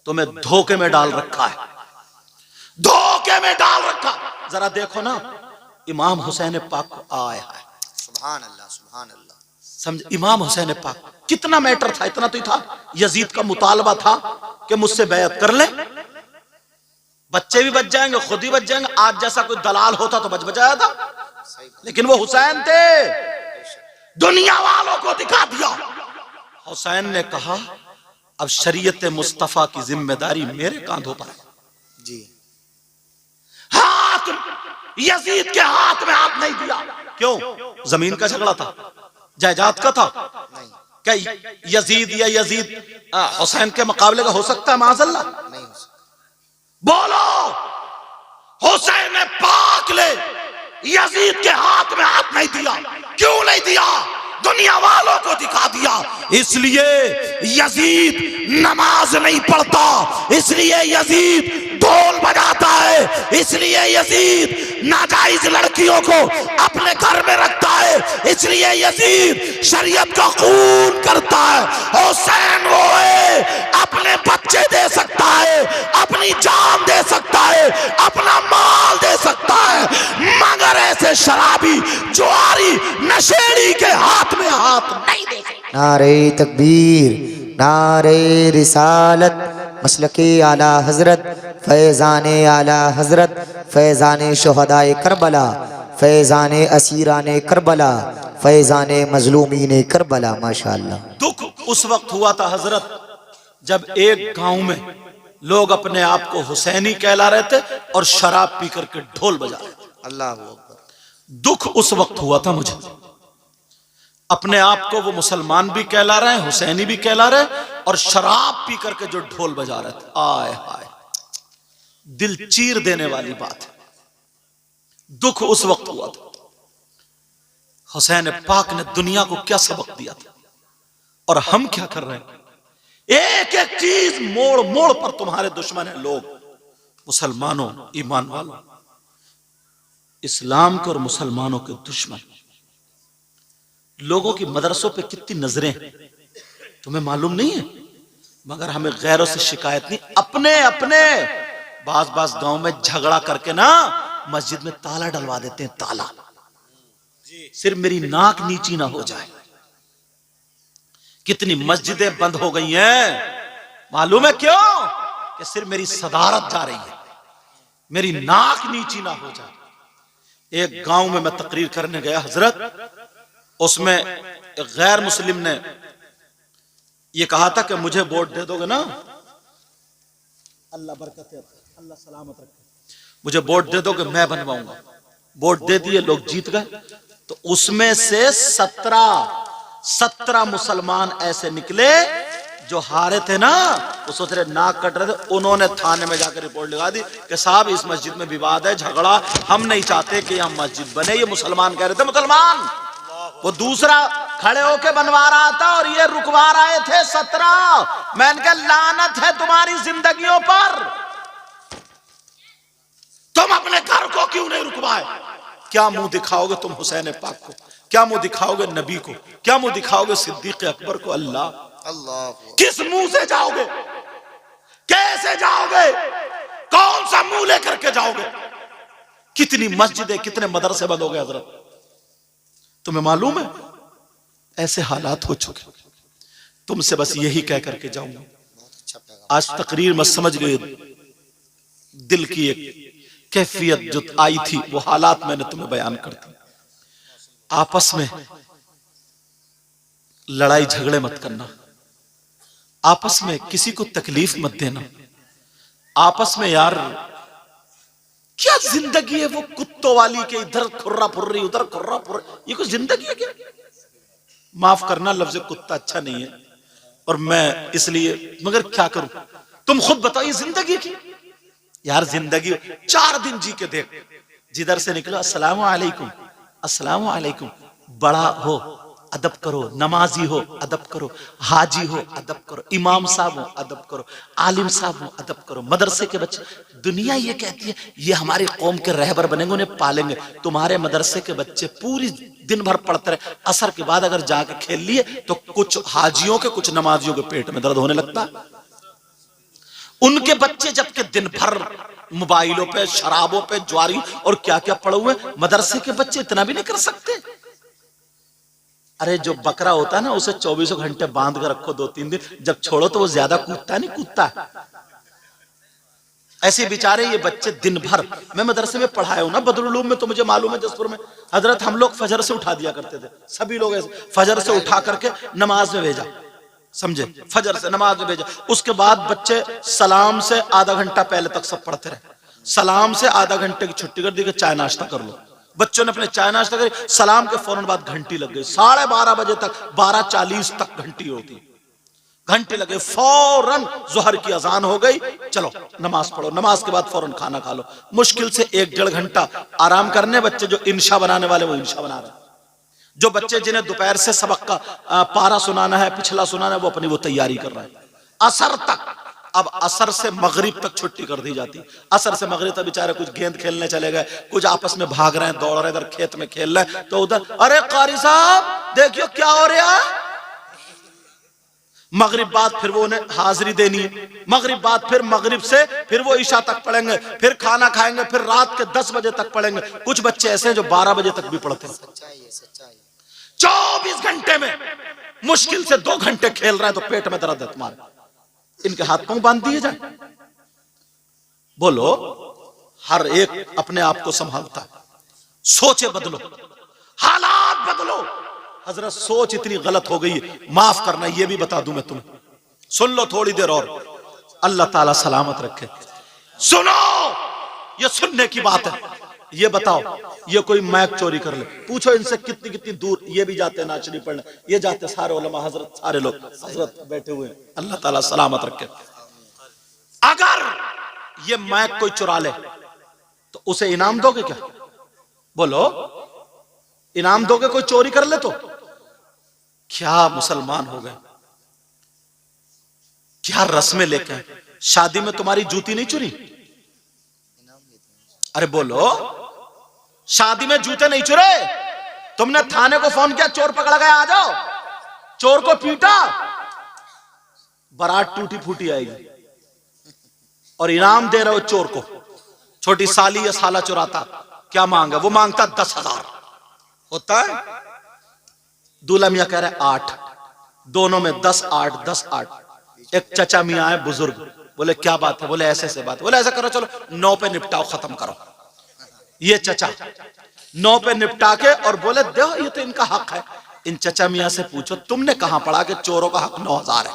तुम्हें धोखे में डाल रखा है, धोखे में डाल रखा। जरा देखो ना इमाम हुसैन पाक को आया है, सुभान अल्लाह, सुभान अल्लाह। समझ, इमाम हुसैन पाक कितना मैटर था, इतना तो ही था यजीद का मुतालबा था कि मुझसे बैत कर ले, बच्चे भी बच जाएंगे, खुद ही बच जाएंगे। आज जैसा कोई दलाल होता तो बच बचाया था, लेकिन वो हुसैन थे, दुनिया वालों को दिखा दिया। हुसैन ने कहा अब शरीयत मुस्तफा की जिम्मेदारी मेरे कांधों पर है जी। हाथ यजीद के हाथ में हाथ नहीं दिया। क्यों? जमीन का झगड़ा था, जायदाद का था। नहीं। क्या यजीद या यजीद हुसैन के मुकाबले का हो सकता है? माज़अल्लाह नहीं हो सकता। बोलो हुसैन पाक ले यजीद के हाथ में हाथ नहीं दिया। क्यों नहीं दिया? दुनिया वालों को दिखा दिया। इसलिए यजीद नमाज नहीं पढ़ता, इसलिए यजीद ढोल बजाता है, इसलिए यजीद नाजायज लड़कियों को अपने घर में रखता है, इसलिए यजीद शरीयत का खून करता है। हुसैन वो है अपने बच्चे दे सकता है, अपनी जान दे सकता है, अपना माल दे सकता है, मगर ऐसे शराबी जुआरी नशेड़ी के हाथ में हाथ नहीं दे सकता। नारे तकबीर, नारे रिसालत, मसलके आला हजरत, फैज़ाने आला हजरत, फैज़ाने शुहदाए करबला, फैज़ाने असीराने करबला, फैज़ाने मजलूमीने करबला। माशाअल्लाह। दुख उस वक्त हुआ था हजरत जब एक गांव में लोग अपने आप को हुसैनी कहला रहे थे और शराब पी करके ढोल बजा रहे थे। अल्लाह अकबर। दुख उस वक्त हुआ था मुझे, अपने आप को वो मुसलमान भी कहला रहे हैं, हुसैनी भी कहला रहे, और शराब पी करके जो ढोल बजा रहे थे। आय हाय, दिल चीर देने वाली बात है। दुख उस वक्त हुआ था। हुसैन पाक ने दुनिया को क्या सबक दिया था, और हम क्या कर रहे हैं? एक एक चीज मोड़ मोड़ पर तुम्हारे दुश्मन है लोग, मुसलमानों, ईमान वालों, इस्लाम के और मुसलमानों के दुश्मन। लोगों की मदरसों पे कितनी नजरें हैं तुम्हें मालूम नहीं है, मगर हमें गैरों से शिकायत नहीं। अपने अपने बाज गांव में झगड़ा करके ना मस्जिद में ताला डलवा देते हैं, ताला, सिर्फ मेरी नाक नीची ना हो जाए। कितनी मस्जिदें बंद हो गई हैं मालूम है क्यों? कि सिर्फ मेरी सदारत जा रही है, मेरी नाक नीची ना हो जाए। एक गांव में मैं तकरीर करने गया हजरत, उसमें एक गैर मुस्लिम ने यह कहा था कि मुझे वोट दे दोगे ना, अल्लाह बरकत है, अल्लाह सलामत रखे, मुझे वोट दे दोगे मैं बनवाऊंगा। वोट दे दिए, लोग जीत गए। तो उसमें से 17 मुसलमान ऐसे निकले जो हारे थे ना, वो सोच रहे नाक कट रहे थे, उन्होंने थाने में जाकर रिपोर्ट लगा दी कि साहब इस मस्जिद में विवाद है, झगड़ा, हम नहीं चाहते कि यहाँ मस्जिद बने। ये मुसलमान कह रहे थे, मुसलमान। वो दूसरा खड़े होके बनवा रहा था और ये रुकवा रहे थे 17। मैंने कहा लानत है तुम्हारी जिंदगियों पर, तुम अपने घर को क्यों नहीं रुकवाए? क्या मुंह दिखाओगे तुम हुसैन पाक को? क्या मुंह दिखाओगे नबी को? क्या मुंह दिखाओगे सिद्दीक अकबर को? अल्लाह, किस मुंह से जाओगे? कैसे जाओगे? कौन सा मुंह लेकर के जाओगे? कितनी मस्जिदें, कितने मदरसे बंद हो गए हजरत, तुम्हें मालूम है? ऐसे हालात हो चुके। तुमसे बस यही कह करके जाऊंगा। आज तकरीर में समझ गए दिल की एक कैफियत जो आई थी, वो हालात मैंने तुम्हें बयान कर दी। आपस में लड़ाई झगड़े मत करना, आपस में किसी को तकलीफ मत देना, आपस में यार क्या जिंदगी है वो कुत्तों वाली के, इधर खुर्रा फुर्री उधर खुर्रा फुर्री, ये कोई जिंदगी है क्या? माफ करना, लफ्ज कुत्ता अच्छा नहीं है और मैं इसलिए, मगर क्या करूं? तुम खुद बताओ ये जिंदगी की? यार जिंदगी 4 दिन जी के देख, जिधर से निकलो अस्सलाम वालेकुम, अस्सलाम वालेकुम, बड़ा हो अदब करो, नमाजी हो अदब करो, हाजी हो अदब करो, इमाम साहब हो अदब करो, आलिम साहब हो अदब करो, मदरसे के बच्चे। दुनिया ये कहती है ये हमारी कौम के रहबर बनेंगे, उन्हें पालेंगे। तुम्हारे मदरसे के बच्चे पूरी दिन भर पढ़ते रहे, असर के बाद अगर जाके खेल लिए तो कुछ हाजियों के, कुछ नमाजियों के पेट में दर्द होने लगता। उनके बच्चे जबकि दिन भर मोबाइलों पे, शराबों पे, ज्वारी और क्या क्या पड़े हुए, मदरसे के बच्चे इतना भी नहीं कर सकते। अरे जो बकरा होता है ना, उसे 24 घंटे बांध कर रखो 2-3 दिन, जब छोड़ो तो वो ज्यादा कूदता नहीं, कूदता। ऐसे बेचारे ये बच्चे दिन भर, मैं मदरसे में पढ़ाया हूं ना बदरुल उलूम में, तो मुझे मालूम है जसपुर में हजरत हम लोग फजर से उठा दिया करते थे, सभी लोग ऐसे फजर से उठा करके नमाज में भेजा, समझे, फजर से नमाज में भेजा। उसके बाद बच्चे सलाम से आधा घंटा पहले तक सब पढ़ते रहे, सलाम से आधा घंटे की छुट्टी कर दी कि चाय नाश्ता कर लो। बच्चों ने अपने चाय नाश्ता करी, सलाम के फौरन बाद घंटी लग गई, 12:30 बजे तक, 12:40 तक घंटी होती, घंटे लगे, फौरन जोहर की अजान हो गई, चलो नमाज पढ़ो, नमाज के बाद फौरन खाना खा लो। मुश्किल से 1-1.5 घंटा आराम करने, बच्चे जो इंशा बनाने वाले वो इंशा बना रहे, जो बच्चे जिन्हें दोपहर से सबक का पारा सुनाना है, पिछला सुनाना है, वो अपनी वो तैयारी कर रहे हैं। असर तक, अब असर से मगरिब तक छुट्टी कर दी जाती, असर से मगरिब तक बेचारे कुछ गेंद खेलने चले गए, कुछ आपस में भाग रहे हैं, दौड़ रहे हैं, इधर खेत में खेल रहे हैं, तो उधर अरे कारी साहब देखियो क्या हो रहा है। मगरिब बाद फिर वो उन्हें हाजिरी देनी है, मगरिब बाद फिर मगरिब से फिर वो ईशा तक पढ़ेंगे, फिर खाना खाएंगे, फिर रात के 10 बजे तक पढ़ेंगे। कुछ बच्चे ऐसे हैं जो 12 बजे तक भी पढ़ते हैं। 24 घंटे में मुश्किल से 2 घंटे खेल रहे हैं तो पेट में दर्द है तुम्हारे, इनके हाथ पांव बांध दिए जाए। बोलो, हर एक अपने आप को संभालता है, सोचे बदलो, हालात बदलो। हजरत सोच इतनी गलत हो गई है, माफ करना ये भी बता दूं मैं तुम्हें, सुन लो थोड़ी देर और, अल्लाह ताला सलामत रखे। सुनो, ये सुनने की बात है। ये बताओ, ये कोई मैक चोरी कर ले, पूछो इनसे कितनी कितनी दूर ये भी जाते हैं नाचनी पढ़ने, ये जाते सारे उलमा हजरत, सारे लोग हजरत बैठे हुए हैं, अल्लाह ताला सलामत रखे। अगर ये मैक कोई चुरा ले तो उसे इनाम दोगे क्या? बोलो, इनाम दोगे? कोई चोरी कर ले तो? क्या मुसलमान हो गए, क्या रस्में लेके आए। शादी में तुम्हारी जूती नहीं चुरी? अरे बोलो, शादी में जूते नहीं चुरे? तुमने थाने को फोन किया, चोर पकड़ा गया, आ जाओ, चोर को पीटा, बारात टूटी फूटी आएगी और इनाम दे रहे हो चोर को। छोटी साली या साला चुराता, क्या मांगा? वो मांगता 10,000 होता है, दूल्हा मियां कह रहे 8, दोनों में 10, 8, 10, 8। एक चचा मियां है बुजुर्ग, बोले क्या बात है? बोले ऐसे बात। बोले ऐसा करो, चलो 9 पे निपटाओ, खत्म करो। ये चचा 9 पे निपटा के और बोले देखो ये तो इनका हक है। इन चचा मियां से पूछो तुमने कहां पढ़ा कि चोरों का हक 9,000 है?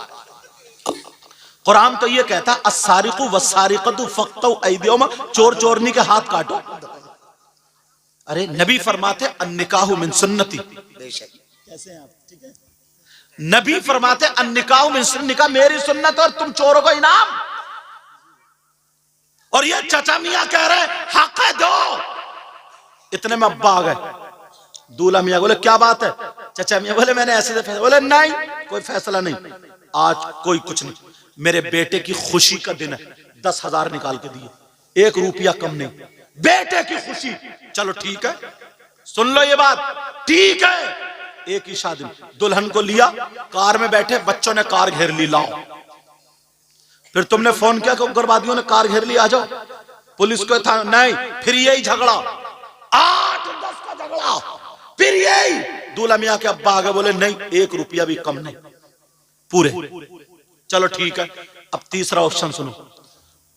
कुरान तो ये कहता है अस्सारिकु वस्सारिकतु फक्तु ऐदियुहुमा, चोर चोरनी के हाथ काटो। अरे नबी फरमाते अन्निकाहु मिन सुन्नती। कैसे हैं आप? ठीक है। नबी फरमाते अन्निकाह मिन सुन्नती, निकाह मेरी सुन्नत और तुम चोरों को इनाम। और ये चचा मियां कह रहे हक है दो। इतने में अब्बा आ गए। दूल्हा मियां बोले क्या बात है? चचा मियां बोले मैंने ऐसे फैसला, बोले नहीं कोई फैसला नहीं, आज कोई कुछ नहीं, मेरे बेटे की खुशी का दिन है, 10,000 निकाल के दिए, 1 रुपया कम नहीं, बेटे की खुशी। चलो ठीक है, सुन लो ये बात, ठीक है। एक ही शादी, दुल्हन को लिया, कार में बैठे, बच्चों ने कार घेर ली, लाओ। फिर तुमने फोन किया कि उग्रवादियों ने कार घेर ली, आ जाओ। पुलिस को था नहीं, फिर यही झगड़ा, 8-10 का झगड़ा, फिर यही। दूल्हा मियां के अब्बा आगे बोले नहीं 1 रुपया भी कम नहीं, पूरे। चलो ठीक है। अब तीसरा ऑप्शन सुनो।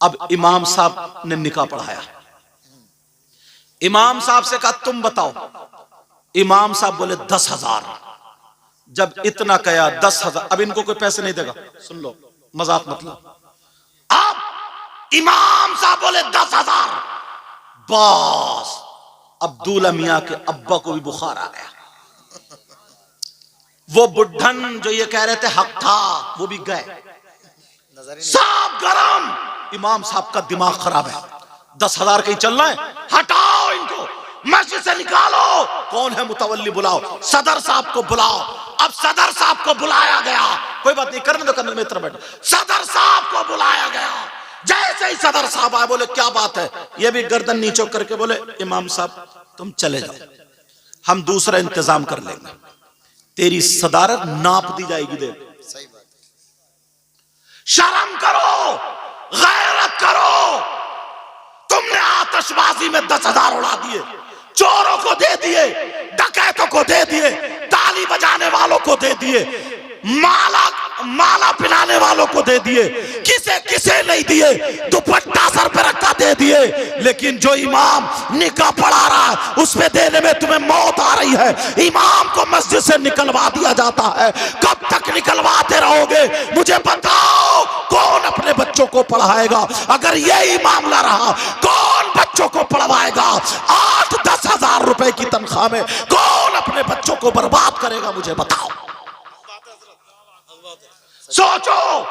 अब इमाम साहब ने निकाह पढ़ाया। इमाम साहब से कहा तुम बताओ। इमाम साहब बोले 10,000। जब इतना कहा 10,000, अब इनको कोई पैसे नहीं देगा, सुन लो मजाक मतलब। अब इमाम साहब बोले 10,000, बस अब दूल्हा मियां के अब्बा को भी बुखार आ गया। वो बुढ़न जो ये कह रहे थे हक था, वो भी गए, सब गरम। इमाम साहब का दिमाग खराब है, 10,000 कहीं चलना है, हटाओ इनको, मस्जिद से निकालो। कौन है मुतवल्ली? बुलाओ, सदर साहब को बुलाओ। अब सदर साहब को बुलाया गया, कोई बात नहीं, करने दो, करने में इतना बैठो। सदर साहब को बुलाया गया। जैसे ही सदर साहब आए, बोले क्या बात है? ये भी गर्दन नीचे करके बोले इमाम साहब तुम चले जाओ, हम दूसरा इंतजाम कर लेंगे, तेरी सदारत नाप दी जाएगी। दे, सही बात। शर्म करो, गैरत करो। तुमने आतिशबाजी में 10,000 उड़ा दिए, चोरों को दे दिए, डकैतों को दे दिए, ताली बजाने वालों को दे दिए, माला पिलाने वालों को दे दिए, किसे किसे नहीं दिए, दुपट्टा सर पे रखा दे दिए। लेकिन जो इमाम निकाह पढ़ा रहा है उस पे देने में तुम्हें मौत आ रही है। इमाम को मस्जिद से निकलवा दिया जाता है। कब तक निकलवाते रहोगे? मुझे बताओ, कौन अपने बच्चों को पढ़ाएगा? अगर यही मामला रहा, कौन बच्चों को पढ़वाएगा? 8-10 हजार रुपए की तनख्वाह में कौन अपने बच्चों को बर्बाद करेगा? मुझे बताओ। सोचो,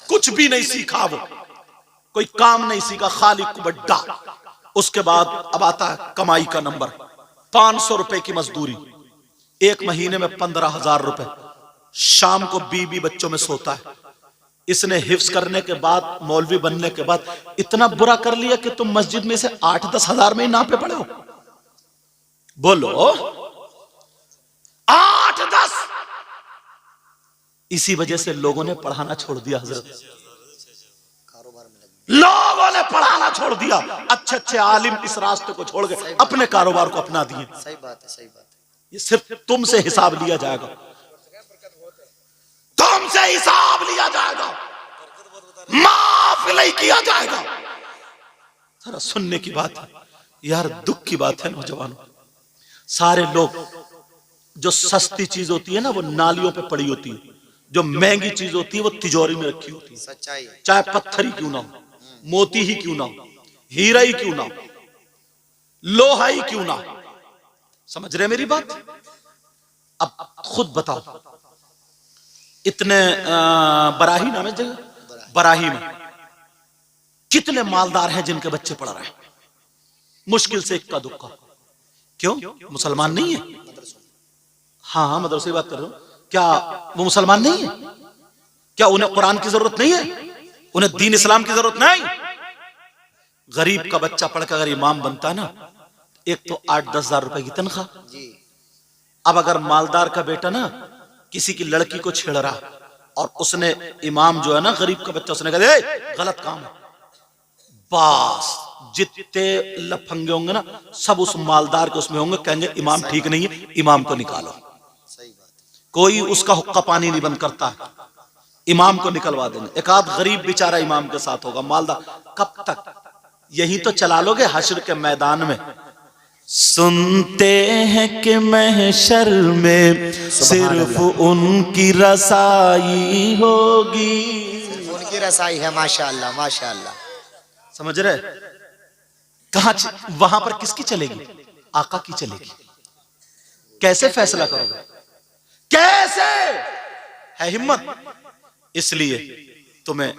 कुछ भी नहीं सीखा, वो कोई काम नहीं सीखा, खाली कुबड्डा। उसके बाद अब आता है कमाई का नंबर, 500 रुपए की मजदूरी, 1 महीने में 15,000 रुपए। शाम को बीबी बच्चों में सोता है। इसने हिफ्ज करने के बाद, मौलवी बनने के बाद इतना बुरा कर लिया कि तुम मस्जिद में से 8-10 हजार में ही नापे पड़े हो। बोलो 8-10। इसी वजह से लोगों ने पढ़ाना छोड़ दिया। हजरत, लोगों ने पढ़ाना छोड़ दिया। अच्छे अच्छे आलिम इस रास्ते को छोड़ गए, अपने कारोबार को अपना दिए। सही बात है, सही बात है। ये सिर्फ तुमसे हिसाब लिया जाएगा, तुमसे हिसाब लिया जाएगा, माफ नहीं किया जाएगा। जरा सुनने की बात है यार, दुख की बात है नौजवानों। सारे लोग, जो सस्ती चीज होती है ना वो नालियों पे पड़ी होती है, जो महंगी चीज होती है वो तिजोरी में रखी होती है। सच्चाई है। चाहे पत्थर ही क्यों ना हो, मोती ही क्यों ना हो, हीरा ही क्यों ना हो, लोहा ही क्यों ना हो। समझ रहे मेरी बात? अब खुद बताओ, इतने बराही नाम है जगह, बराही में कितने मालदार हैं जिनके बच्चे पढ़ रहे हैं? मुश्किल से इक्का दुक्का। क्यों? मुसलमान नहीं है। हाँ, मदरसे की बात कर रहा हूं। क्या वो मुसलमान नहीं है? क्या उन्हें कुरान की जरूरत नहीं है? उन्हें दीन इस्लाम की जरूरत नहीं? गरीब का बच्चा पढ़कर अगर इमाम बनता है ना, एक तो 8-10 हजार रुपए की तनख्वाह। अब अगर मालदार का बेटा ना किसी की लड़की को छेड़ रहा और उसने, इमाम जो है ना, गरीब का बच्चा, उसने कहा गलत काम है, बस जितने लफंगे होंगे ना सब उस मालदार के उसमें होंगे, कहेंगे इमाम ठीक नहीं है, इमाम को निकालो। कोई उसका हुक्का पानी नहीं बंद करता है, इमाम को निकलवा देंगे। एक आध गरीब बेचारा इमाम के साथ होगा, मालदार। कब तक? यही तो चला लोगे हश्र के मैदान में। सुनते हैं कि महशर में सिर्फ उनकी रसाई होगी, उनकी रसाई है। माशाअल्लाह, माशाअल्लाह। समझ रहे? कहां वहां पर किसकी चलेगी? आका की चलेगी। कैसे फैसला करोगे? कैसे है हिम्मत? इसलिए तुम्हें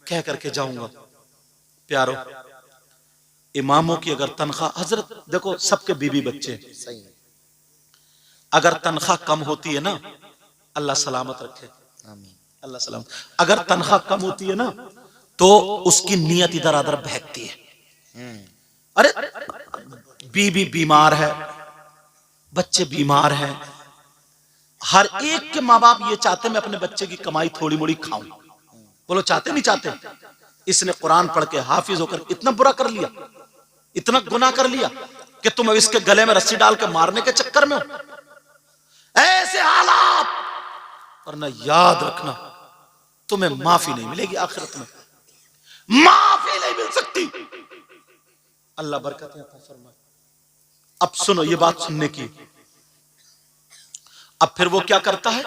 कह करके जाऊंगा प्यारो, इमामों की अगर तनख्वाह, हजरत देखो सबके बीवी बच्चे, सही है। अगर तनख्वाह कम होती है ना, अल्लाह सलामत रखे, आमीन। अल्लाह सलामत, अगर तनख्वाह कम होती है ना तो उसकी नीयत इधर उधर बहकती है। अरे बीवी बीमार है, बच्चे बीमार हैं, हर एक के माँ बाप ये चाहते मैं अपने बच्चे की कमाई थोड़ी मोड़ी खाऊं। बोलो चाहते नहीं चाहते? इसने कुरान पढ़ के हाफिज होकर इतना बुरा कर लिया, इतना गुनाह कर लिया कि तुम अब इसके गले में रस्सी डाल के मारने के चक्कर में हो। ऐसे हालात, वरना याद रखना तुम्हें माफी नहीं मिलेगी आखिरत में, माफी नहीं मिल सकती। अल्लाह बरकतें अता फरमाए। अब सुनो ये बात सुनने की। अब फिर वो क्या करता है,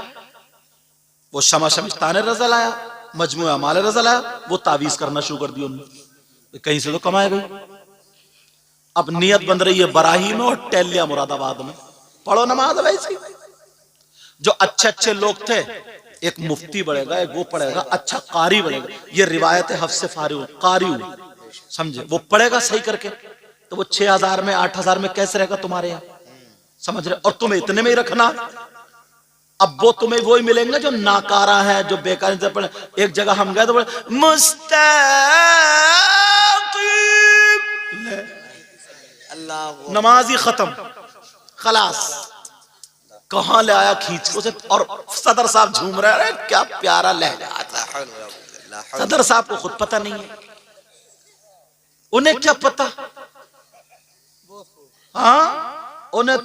वो शमा शमिस्ताने रजा लाया, मजमुआ अमाल रजा लाया, वो तावीज करना शुरू कर दिया उन्होंने, कहीं से तो कमाए गई। अब नियत बन रही है बराही में और टेलिया मुरादाबाद में, पढ़ो नमाज वैसी। जो अच्छे अच्छे लोग थे, एक मुफ्ती बढ़ेगा, एक वो पढ़ेगा, अच्छा कारी बढ़ेगा, ये रिवायत है हफ्स फारी कारी समझे, वो पढ़ेगा सही करके तो वो 6,000 में 8,000 में कैसे रहेगा तुम्हारे यहाँ, समझ रहे? और तुम्हें इतने में ही रखना। अब वो तुम्हें वो ही मिलेंगे जो नाकारा है, जो बेकार से पढ़े। एक जगह हम गए तो बोले मुस्तकीम, अल्लाह नमाज ही खत्म, खलास। कहां ले आया खींच को से, और सदर साहब झूम रहे हैं, क्या प्यारा लहजा। सदर साहब को खुद पता नहीं है, उन्हें क्या पता। हाँ, उन्हें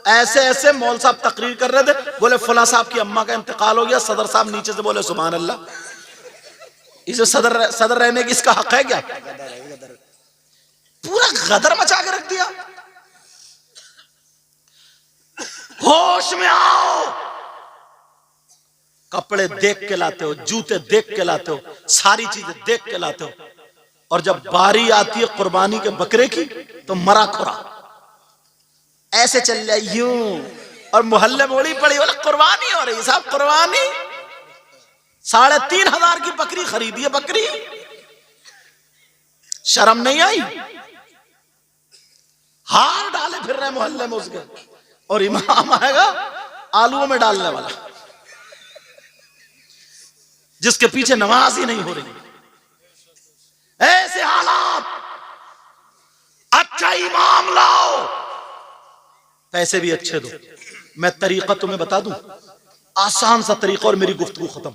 ऐसे ऐसे मौल साहब तकरीर कर रहे थे, बोले फला साहब की अम्मा का इंतकाल हो गया। सदर साहब नीचे से बोले सुभान अल्लाह, इसे सदर रहने की इसका हक है क्या? पूरा गदर मचा के रख दिया। होश में आओ, कपड़े देख के लाते हो, जूते देख के लाते हो, सारी चीजें देख के लाते हो, और जब बारी आती है कुर्बानी के बकरे की तो मरा खुरा ऐसे चल जाए यूं, और मोहल्ले में ओड़ी पड़ी, बोला कुर्बानी हो रही साहब, कुर्बानी 3,500 की बकरी खरीदी है, बकरी। शर्म नहीं आई? हार डाले फिर रहे मोहल्ले में उसके, और इमाम आएगा आलूओं में डालने वाला, जिसके पीछे नमाज ही नहीं हो रही। ऐसे हालात, अच्छा इमाम लाओ, पैसे भी अच्छे दो। मैं तरीका तुम्हें बता दूं, आसान सा तरीका, और मेरी गुफ्तगू खत्म,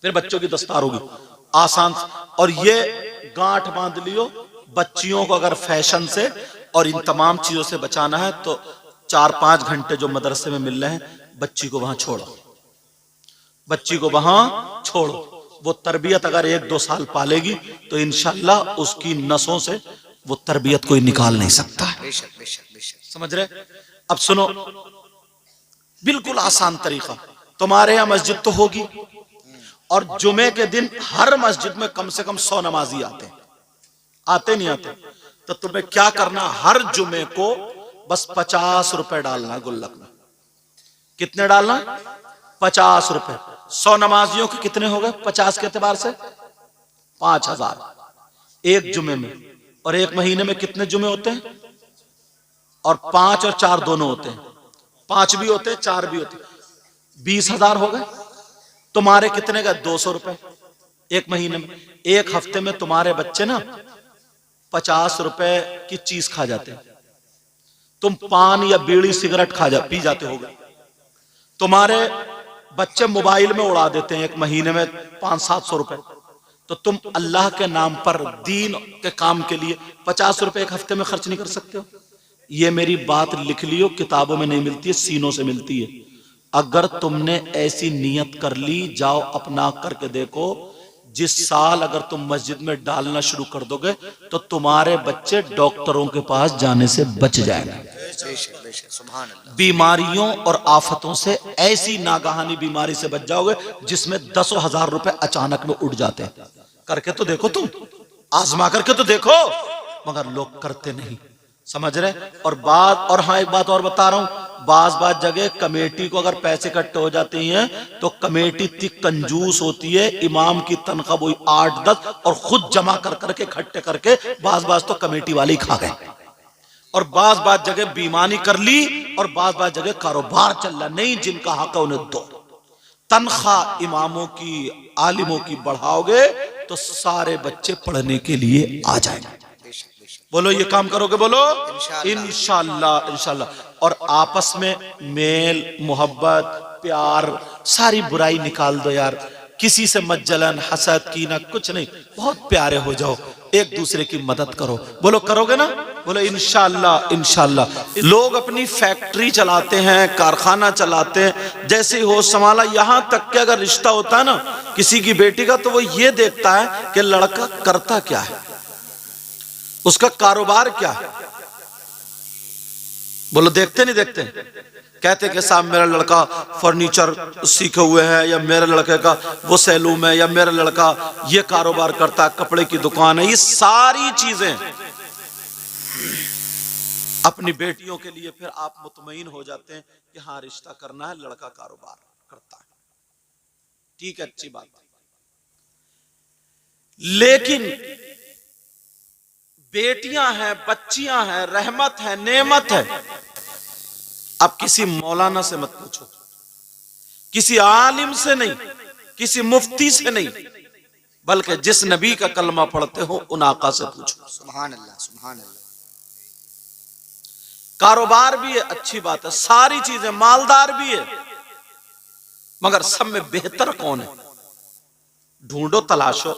फिर बच्चों की दस्तार होगी आसान। और ये गांठ बांध लियो, बच्चियों को अगर फैशन से और इन तमाम चीजों से बचाना है तो 4-5 घंटे जो मदरसे में मिल रहे हैं, बच्ची को वहां छोड़ो, बच्ची को वहां छोड़ो। वो तरबियत अगर 1-2 साल पालेगी तो इंशाल्लाह उसकी नसों से वो तरबियत कोई निकाल नहीं सकता है। बेशक बेशक बेशक, समझ रहे? अब सुनो, बिल्कुल आसान तरीका। तुम्हारे यहाँ मस्जिद तो होगी, और जुमे के दिन हर मस्जिद में कम से कम 100 नमाजी आते नहीं आते? तो तुम्हें क्या करना, हर जुमे को बस 50 रुपए डालना गुल्लक में। कितने डालना? 50 रुपए। 100 नमाजियों के कितने हो गए 50 के एतबार से? 5,000 एक जुमे में। और एक महीने में कितने जुमे होते हैं? और 5 और 4 दोनों होते हैं, 5 भी होते हैं 4 भी होते हैं। 20,000 हो गए। तुम्हारे कितने गए? 200 रुपए एक महीने में। एक हफ्ते में तुम्हारे बच्चे ना 50 रुपए की चीज खा जाते हैं। तुम पान या बीड़ी सिगरेट पी जाते होगे। तुम्हारे बच्चे मोबाइल में उड़ा देते हैं एक महीने में 500-700 रुपए। तो तुम अल्लाह के नाम पर दीन के काम के लिए 50 रुपए एक हफ्ते में खर्च नहीं कर सकते हो? ये मेरी बात लिख लियो, किताबों में नहीं मिलती है, सीनों से मिलती है। अगर तुमने ऐसी नियत कर ली, जाओ अपना करके देखो, जिस साल अगर तुम मस्जिद में डालना शुरू कर दोगे तो तुम्हारे बच्चे डॉक्टरों के पास जाने से बच जाएंगे। सुभान अल्लाह। बीमारियों और आफतों से, ऐसी नागहानी बीमारी से बच जाओगे जिसमें 10,000 रुपए अचानक में उड़ जाते हैं। करके तो देखो, तुम आजमा करके तो देखो, मगर लोग करते नहीं, समझ रहे? और हाँ, एक बात और बता रहा हूं, बाज बाज जगह कमेटी को अगर पैसे इकट्ठे हो जाते हैं तो कमेटी इतनी कंजूस होती है, इमाम की तनख्वाह वही 8-10 और खुद जमा कर करके इकट्ठे करके बाज बाज तो कमेटी वाले ही खा गए, और बाज बाज जगह बेईमानी कर ली, और बाज बाज जगह कारोबार चल रहा। नहीं, जिनका हक है उन्हें दो। तनख्वाह इमामों की, आलिमों की बढ़ाओगे तो सारे बच्चे पढ़ने के लिए आ जाएंगे। बोलो ये काम करोगे? बोलो इंशाअल्लाह, इंशाअल्लाह। और आपस में मेल मोहब्बत प्यार, सारी बुराई निकाल दो यार। किसी से मत जलन हसद कीना कुछ नहीं, बहुत प्यारे हो जाओ, एक दूसरे की मदद करो। बोलो करोगे ना? बोलो इंशाअल्लाह, इंशाअल्लाह। लोग अपनी फैक्ट्री चलाते हैं, कारखाना चलाते हैं, जैसे ही होश संभाला, यहां तक कि अगर रिश्ता होता है ना किसी की बेटी का, तो वो ये देखता है कि लड़का करता क्या है, उसका कारोबार क्या है। बोलो देखते नहीं देखते? कहते कि साहब मेरा लड़का फर्नीचर सीखे हुए है, या मेरे लड़के का वो सैलून है, या मेरा लड़का ये कारोबार करता है, कपड़े की दुकान है। ये सारी चीजें अपनी बेटियों के लिए फिर आप मुतमईन हो जाते हैं कि हाँ रिश्ता करना है, लड़का कारोबार करता है, ठीक है, अच्छी बात है। लेकिन बेटियां हैं, बच्चियां हैं, रहमत है, नेमत है। अब किसी मौलाना से मत पूछो, किसी आलिम से नहीं, किसी मुफ्ती से नहीं, बल्कि जिस नबी का कलमा पढ़ते हो उन आका से पूछो। सुभान अल्लाह, सुभान अल्लाह। कारोबार भी है, अच्छी बात है, सारी चीजें, मालदार भी है, मगर सब में बेहतर कौन है? ढूंढो, तलाशो।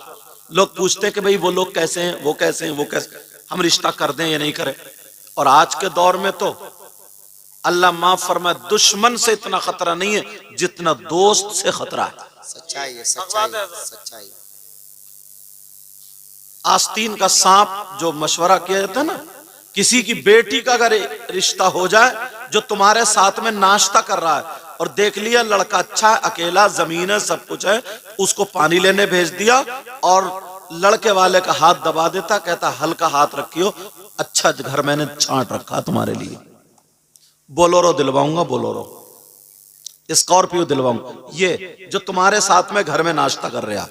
लोग पूछते हैं कि भाई वो लोग कैसे हैं, वो कैसे हैं, वो कैसे, हम रिश्ता कर दें या नहीं करें। और आज के दौर में तो अल्लाह माफ फरमाए, दुश्मन से इतना खतरा नहीं है जितना दोस्त से खतरा है। सच्चाई है, सच्चाई है, सच्चाई। आस्तीन का सांप जो मशवरा किया जाता है ना, किसी की बेटी का अगर रिश्ता हो जाए, जो तुम्हारे साथ में नाश्ता कर रहा है और देख लिया लड़का अच्छा है, अकेला, जमीन है, सब कुछ है, उसको पानी लेने भेज दिया और लड़के वाले का हाथ दबा देता, कहता हल्का हाथ रखियो, अच्छा घर मैंने छांट रखा तुम्हारे लिए, बोलोरो दिलवाऊंगा, बोलोरो, स्कॉर्पियो दिलवाऊंगा, ये जो तुम्हारे साथ में घर में नाश्ता कर रहा,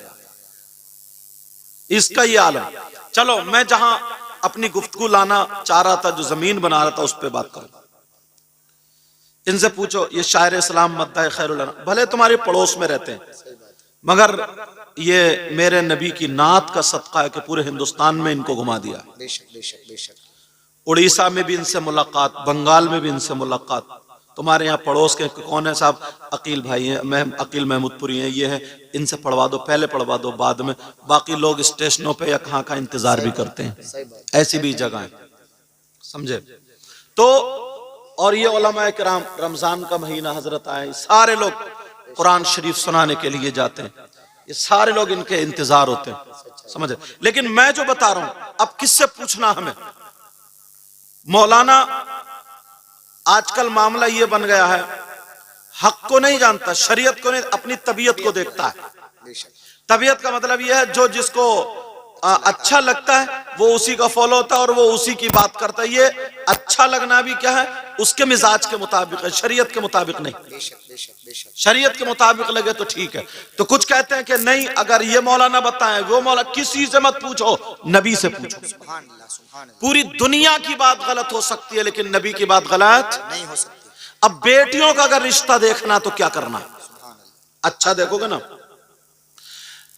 इसका ये आलम। चलो मैं जहां अपनी गुफ्तगू लाना चाह रहा था, जो जमीन बना रहा था, उस पर बात करूं। इनसे पूछो, ये शायर इस्लाम मद्दा खैरुल अनाम, भले तुम्हारे पड़ोस में रहते हैं, मगर ये मेरे नबी की नात का सदका है कि पूरे हिंदुस्तान में इनको घुमा दिया। बेशक, बेशक, बेशक। उड़ीसा में भी इनसे मुलाकात, बंगाल में भी इनसे मुलाकात। तुम्हारे यहाँ पड़ोस के कौन है साहब? अकील भाई हैं, मैं अकील महमूदपुरी हैं, ये है, इनसे पढ़वा दो, पहले पढ़वा दो, बाद में। बाकी लोग स्टेशनों पे या कहाँ का इंतजार भी करते हैं, ऐसी भी जगह है, समझे? तो और ये उलमा किराम, रमजान का महीना हजरत आए, सारे लोग कुरान शरीफ सुनाने के लिए जाते हैं, ये सारे लोग इनके इंतजार होते हैं, समझे? लेकिन मैं जो बता रहा हूं, अब किससे पूछना हमें? मौलाना आजकल मामला ये बन गया है, हक को नहीं जानता, शरीयत को नहीं, अपनी तबीयत को देखता है। तबीयत का मतलब यह है जो जिसको अच्छा लगता है वो उसी का फॉलो होता है और वो उसी की बात करता है। ये अच्छा लगना भी क्या है, उसके मिजाज के मुताबिक है, शरीयत के मुताबिक नहीं। बेशक, बेशक, बेशक। शरीयत के मुताबिक लगे तो ठीक है। तो कुछ कहते हैं कि नहीं, अगर ये मौलाना बताएं, वो मौलाना, किसी से मत पूछो, नबी से पूछो। सुभान अल्लाह, सुभान अल्लाह। पूरी दुनिया की बात गलत हो सकती है, लेकिन नबी की बात गलत नहीं हो सकती। अब बेटियों का अगर रिश्ता देखना तो क्या करना? अच्छा देखोगे ना,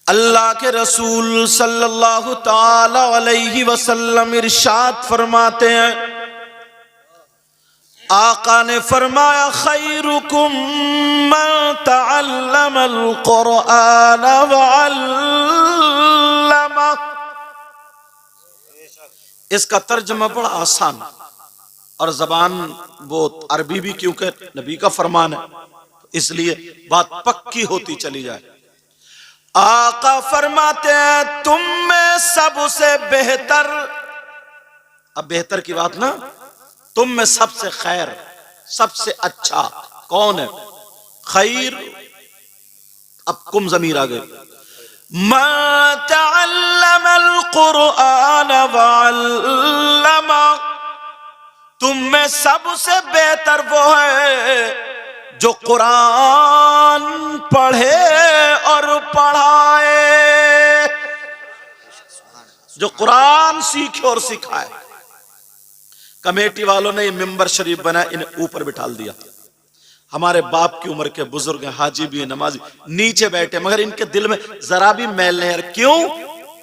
अल्लाह के रसूल सल्लल्लाहु ताला अलैहि वसल्लम इरशाद फरमाते हैं, आका ने फरमाया, खैरुकुम मन तअल्लमल कुरआन व अल्लमा। इसका तर्जुमा बड़ा आसान और जबान वो अरबी भी, क्योंकि नबी का फरमान है, इसलिए बात पक्की होती चली जाए। आका फरमाते हैं, तुम में सबसे बेहतर, अब बेहतर की बात ना, तुम में सबसे खैर, सबसे अच्छा कौन है? खैर, अब कुम ज़मीर आ गए, मा तअल्लमल कुरआन व अल्लमा, तुम में सबसे बेहतर वो है जो कुरान पढ़े और पढ़ाए, जो कुरान सीखे और सिखाए। कमेटी वालों ने ये मिंबर शरीफ बनाया, इन्हें ऊपर बिठा दिया। हमारे बाप की उम्र के बुजुर्ग हैं, हाजी भी, नमाजी नीचे बैठे, मगर इनके दिल में जरा भी मैल नहीं है। क्यों?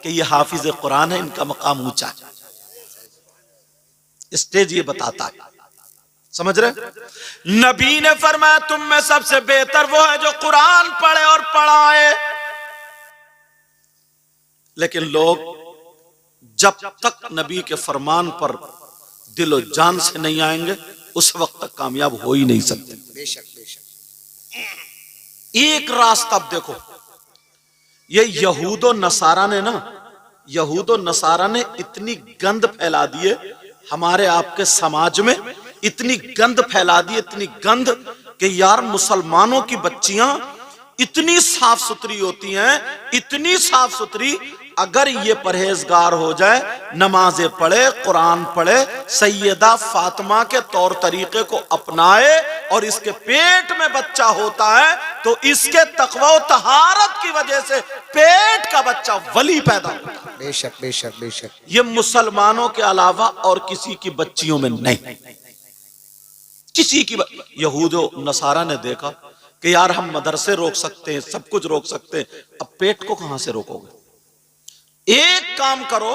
कि ये हाफिज कुरान है, इनका मकाम ऊंचा है। स्टेज ये बताता है, समझ रहे? नबी ने फरमाया तुम में सबसे बेहतर वो है जो कुरान पढ़े और पढ़ाए। लेकिन लोग जब तक नबी के फरमान पर दिलो जान से नहीं आएंगे, उस वक्त तक कामयाब हो ही नहीं सकते। बेशक बेशक। एक रास्ता अब देखो, ये यहूदो नसारा ने ना, यहूदो नसारा ने इतनी गंद फैला दी है हमारे आपके समाज में, इतनी गंद फैला दी, इतनी गंद कि यार मुसलमानों की बच्चियां इतनी साफ सुथरी होती हैं, इतनी साफ सुथरी, अगर ये परहेजगार हो जाए, नमाजें पढ़े, कुरान पढ़े, सैयदा फातिमा के तौर तरीके को अपनाए और इसके पेट में बच्चा होता है तो इसके तकवा और तहारत की वजह से पेट का बच्चा वली पैदा होता है। बेशक बेशक बेशक। ये मुसलमानों के अलावा और किसी की बच्चियों में नहीं, किसी की। यहूदो नसारा ने देखा कि यार हम मदरसे रोक सकते हैं, सब कुछ रोक सकते हैं, अब पेट को कहां से रोकोगे? एक काम करो,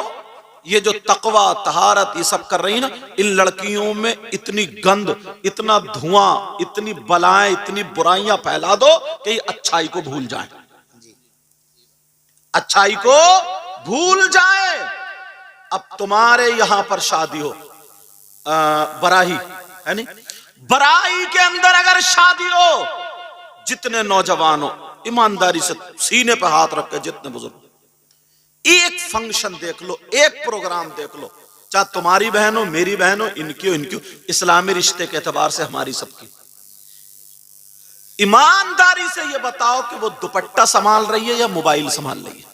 ये जो तकवा तहारत ये सब कर रही ना, इन लड़कियों में इतनी गंद, इतना धुआं, इतनी बलाएं, इतनी बुराइयां फैला दो कि ये अच्छाई को भूल जाए, अच्छाई को भूल जाए। अब तुम्हारे यहां पर शादी हो, बराही है नहीं, बराही के अंदर अगर शादी हो, जितने नौजवान हो ईमानदारी से सीने पर हाथ रख के, जितने बुजुर्ग, एक फंक्शन देख लो, एक प्रोग्राम देख लो, चाहे तुम्हारी बहन हो, मेरी बहन हो, इनकी हो, इनकी हो, इस्लामी रिश्ते के एतबार से हमारी सबकी, ईमानदारी से ये बताओ कि वो दुपट्टा संभाल रही है या मोबाइल संभाल रही है?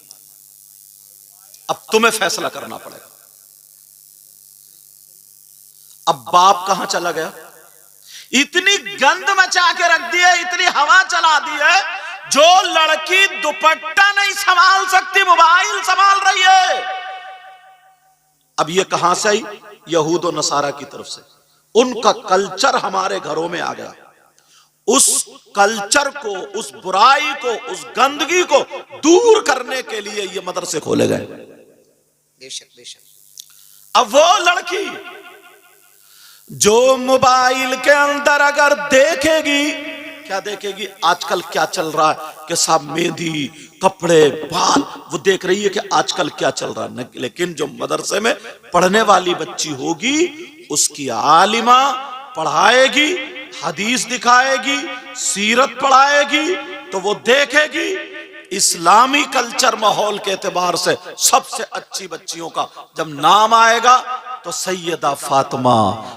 अब तुम्हें फैसला करना पड़ेगा। अब बाप कहां चला गया? इतनी गंद मचा के रख दी है, इतनी हवा चला दी है, जो लड़की दुपट्टा नहीं संभाल सकती, मोबाइल संभाल रही है। अब ये कहां से आई? यहूद और नसारा की तरफ से। उनका कल्चर हमारे घरों में आ गया, उस कल्चर को, उस बुराई को, उस गंदगी को दूर करने के लिए ये मदरसे खोले गए। बेशक बेशक। अब वो लड़की जो मोबाइल के अंदर अगर देखेगी, क्या देखेगी? आजकल क्या चल रहा है कि साहब मेहंदी, कपड़े, बाल, वो देख रही है कि आजकल क्या चल रहा है। लेकिन जो मदरसे में पढ़ने वाली बच्ची होगी, उसकी आलिमा पढ़ाएगी, हदीस दिखाएगी, सीरत पढ़ाएगी, तो वो देखेगी इस्लामी कल्चर माहौल के एतबार से सबसे अच्छी बच्चियों का जब नाम आएगा तो सैयदा फातिमा,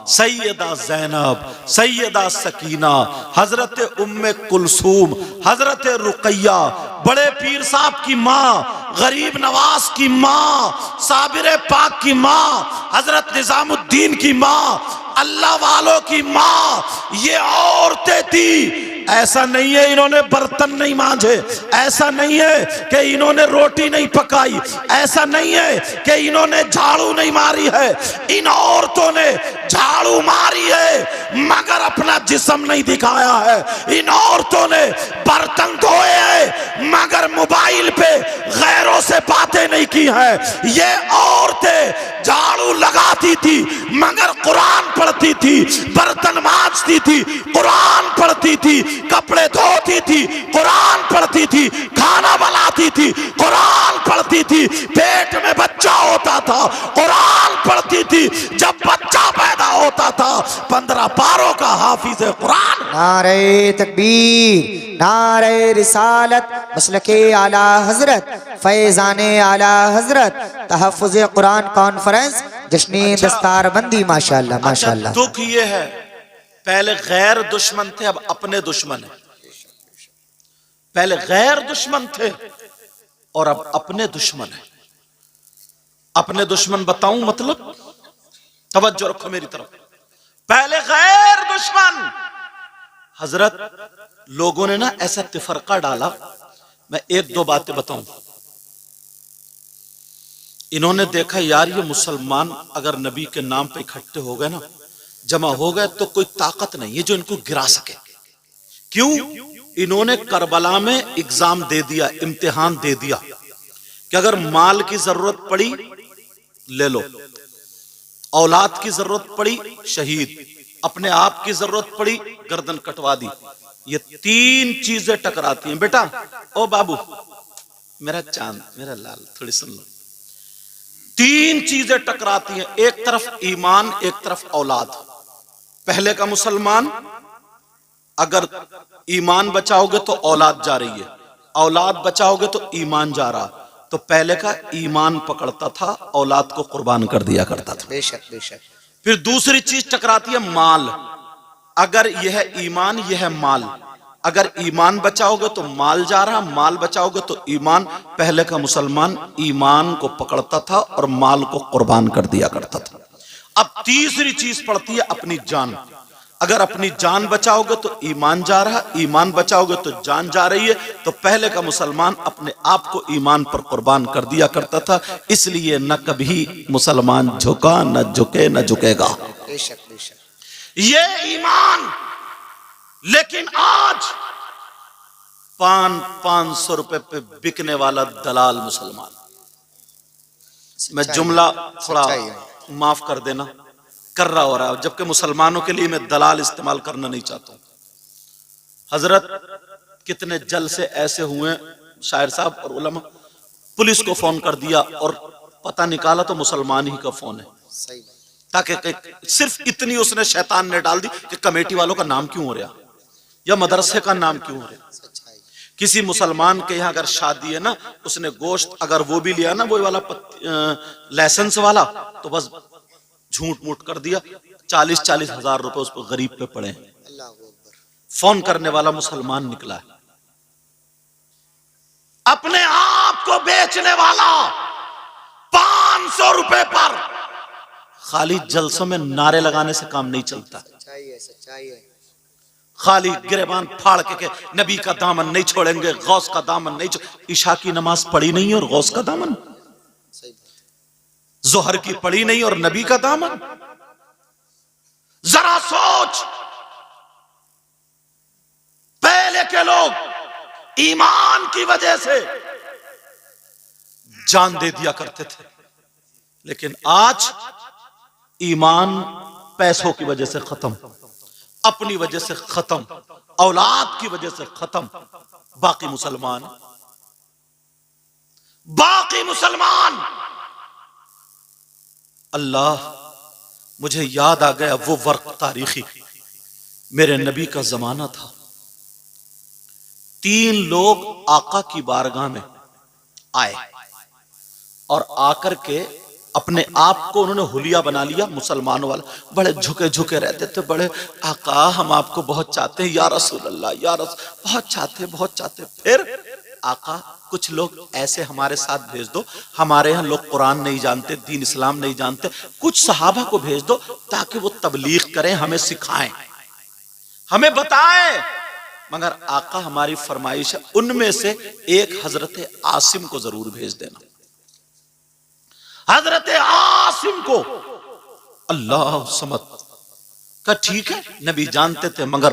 सैयदा जैनब, सैयदा सकीना, हजरत उम्मे कुलसूम, हजरत रुकैया, बड़े पीर साहब की माँ, गरीब नवाज की माँ, साबिर पाक की माँ, हजरत निजामुद्दीन की माँ, अल्लाह वालों की माँ, ये औरतें थी। ऐसा नहीं है इन्होंने बर्तन नहीं मांजे, ऐसा नहीं है कि इन्होंने रोटी नहीं पकाई, ऐसा नहीं है कि इन्होंने झाड़ू नहीं मारी है। इन औरतों ने झाड़ू मारी है मगर अपना जिस्म नहीं दिखाया है। इन औरतों ने बर्तन धोए हैं मगर मोबाइल पे गैरों से बातें नहीं की है। ये औरतें झाड़ू लगाती थी मगर कुरान पढ़ती थी, बर्तन मांजती थी, कुरान पढ़ती थी, कपड़े धोती थी, कुरान पढ़ती थी, खाना बनाती थी, कुरान पढ़ती थी, पेट में बच्चा होता था, कुरान पढ़ती थी, जब बच्चा पैदा होता था 15 पारों का हाफिज कुरान। नारे तकबीर, नारे रिसालत, मसलके आला हजरत, फैजाने आला हजरत, तहफ़्फ़ुज़ कुरान कॉन्फ्रेंस, जश्न दस्तारबंदी। माशाअल्लाह माशाअल्लाह। दुख ये है, पहले गैर दुश्मन थे, अब अपने दुश्मन है। पहले गैर दुश्मन थे और अब अपने दुश्मन है। अपने दुश्मन बताऊं मतलब? तवज्जो रखो मेरी तरफ। पहले गैर दुश्मन। हजरत लोगों ने ना ऐसा तिफरका डाला। मैं एक दो बातें बताऊं। इन्होंने देखा यार ये मुसलमान अगर नबी के नाम पे इकट्ठे हो गए ना, जमा हो गए, तो कोई ताकत नहीं है जो इनको गिरा सके। क्यों? इन्होंने करबला में एग्जाम दे दिया, इम्तिहान दे दिया कि अगर माल की जरूरत पड़ी ले लो, औलाद की जरूरत पड़ी शहीद, अपने आप की जरूरत पड़ी गर्दन कटवा दी। ये तीन चीजें टकराती हैं। बेटा ओ बाबू, मेरा चांद, मेरा लाल, थोड़ी सुन लो। तीन चीजें टकराती हैं, एक तरफ ईमान, एक तरफ औलाद। पहले का मुसलमान अगर ईमान बचाओगे तो औलाद जा रही है, औलाद बचाओगे तो ईमान जा रहा। तो पहले का ईमान पकड़ता था, औलाद को कुर्बान कर दिया करता था। बेशक बेशक। फिर दूसरी चीज टकराती है माल। अगर यह है ईमान, यह है माल। अगर ईमान बचाओगे तो माल जा रहा, माल बचाओगे तो ईमान। पहले का मुसलमान ईमान को पकड़ता था और माल को कुर्बान कर दिया करता था। अब तीसरी चीज पड़ती है अपनी जान। अगर अपनी जान बचाओगे तो ईमान जा रहा, ईमान बचाओगे तो जान जा रही है। तो पहले का मुसलमान अपने आप को ईमान पर कुर्बान कर दिया करता था। इसलिए न कभी मुसलमान झुका, न झुके, न झुकेगा। बेशक बेशक। ये ईमान। लेकिन आज 500 रुपए पे बिकने वाला दलाल मुसलमान। मैं जुमला थोड़ा माफ कर देना, कर रहा हो रहा है, जबकि मुसलमानों के लिए मैं दलाल इस्तेमाल करना नहीं चाहता हूं। हजरत कितने जल से ऐसे हुए शायर साहब और उलमा, पुलिस को फोन कर दिया और पता निकाला तो मुसलमान ही का फोन है। सही। ताकि सिर्फ इतनी उसने शैतान ने डाल दी कि कमेटी वालों का नाम क्यों हो रहा या मदरसे का नाम क्यों हो रहा। किसी मुसलमान के यहाँ अगर शादी है ना, उसने गोश्त अगर वो भी लिया ना, वो वाला लाइसेंस वाला, तो बस झूठ मूठ कर दिया, 40-40 हजार रुपए उस पर गरीब पे पड़े। फोन करने वाला मुसलमान निकला है। अपने आप को बेचने वाला 500 रुपए पर। खाली जलसों में नारे लगाने से काम नहीं चलता। सच्चाई है, सच्चाई है। खाली गिरेबान फाड़ के नबी का दामन नहीं छोड़ेंगे, गौस का दामन नहीं छोड़। ईशा की नमाज पढ़ी नहीं और गौस का दामन, जोहर की पढ़ी नहीं और नबी का दामन। जरा सोच, पहले के लोग ईमान की वजह से जान दे दिया करते थे, लेकिन आज ईमान पैसों की वजह से खत्म, अपनी वजह से खत्म, औलाद की वजह से खत्म। बाकी मुसलमान अल्लाह, मुझे याद आ गया वो वक्त तारीखी। मेरे नबी का जमाना था, 3 लोग आका की बारगाह में आए और आकर के अपने आप को उन्होंने हुलिया बना लिया मुसलमानों वाला। बड़े झुके झुके रहते थे, बड़े आका हम आपको बहुत चाहते हैं या रसूल अल्लाह, या रसूल, बहुत चाहते बहुत चाहते। फिर आका कुछ लोग ऐसे हमारे साथ भेज दो, हमारे यहाँ लोग कुरान नहीं जानते, दीन इस्लाम नहीं जानते, कुछ सहाबा को भेज दो ताकि वो तबलीग करें, हमें सिखाएं, हमें बताएं। मगर आका हमारी फरमाइश है, उनमें से एक हजरत आसिम को जरूर भेज देना। हजरत आसिम को अल्लाह समद का ठीक है, नबी जानते थे, मगर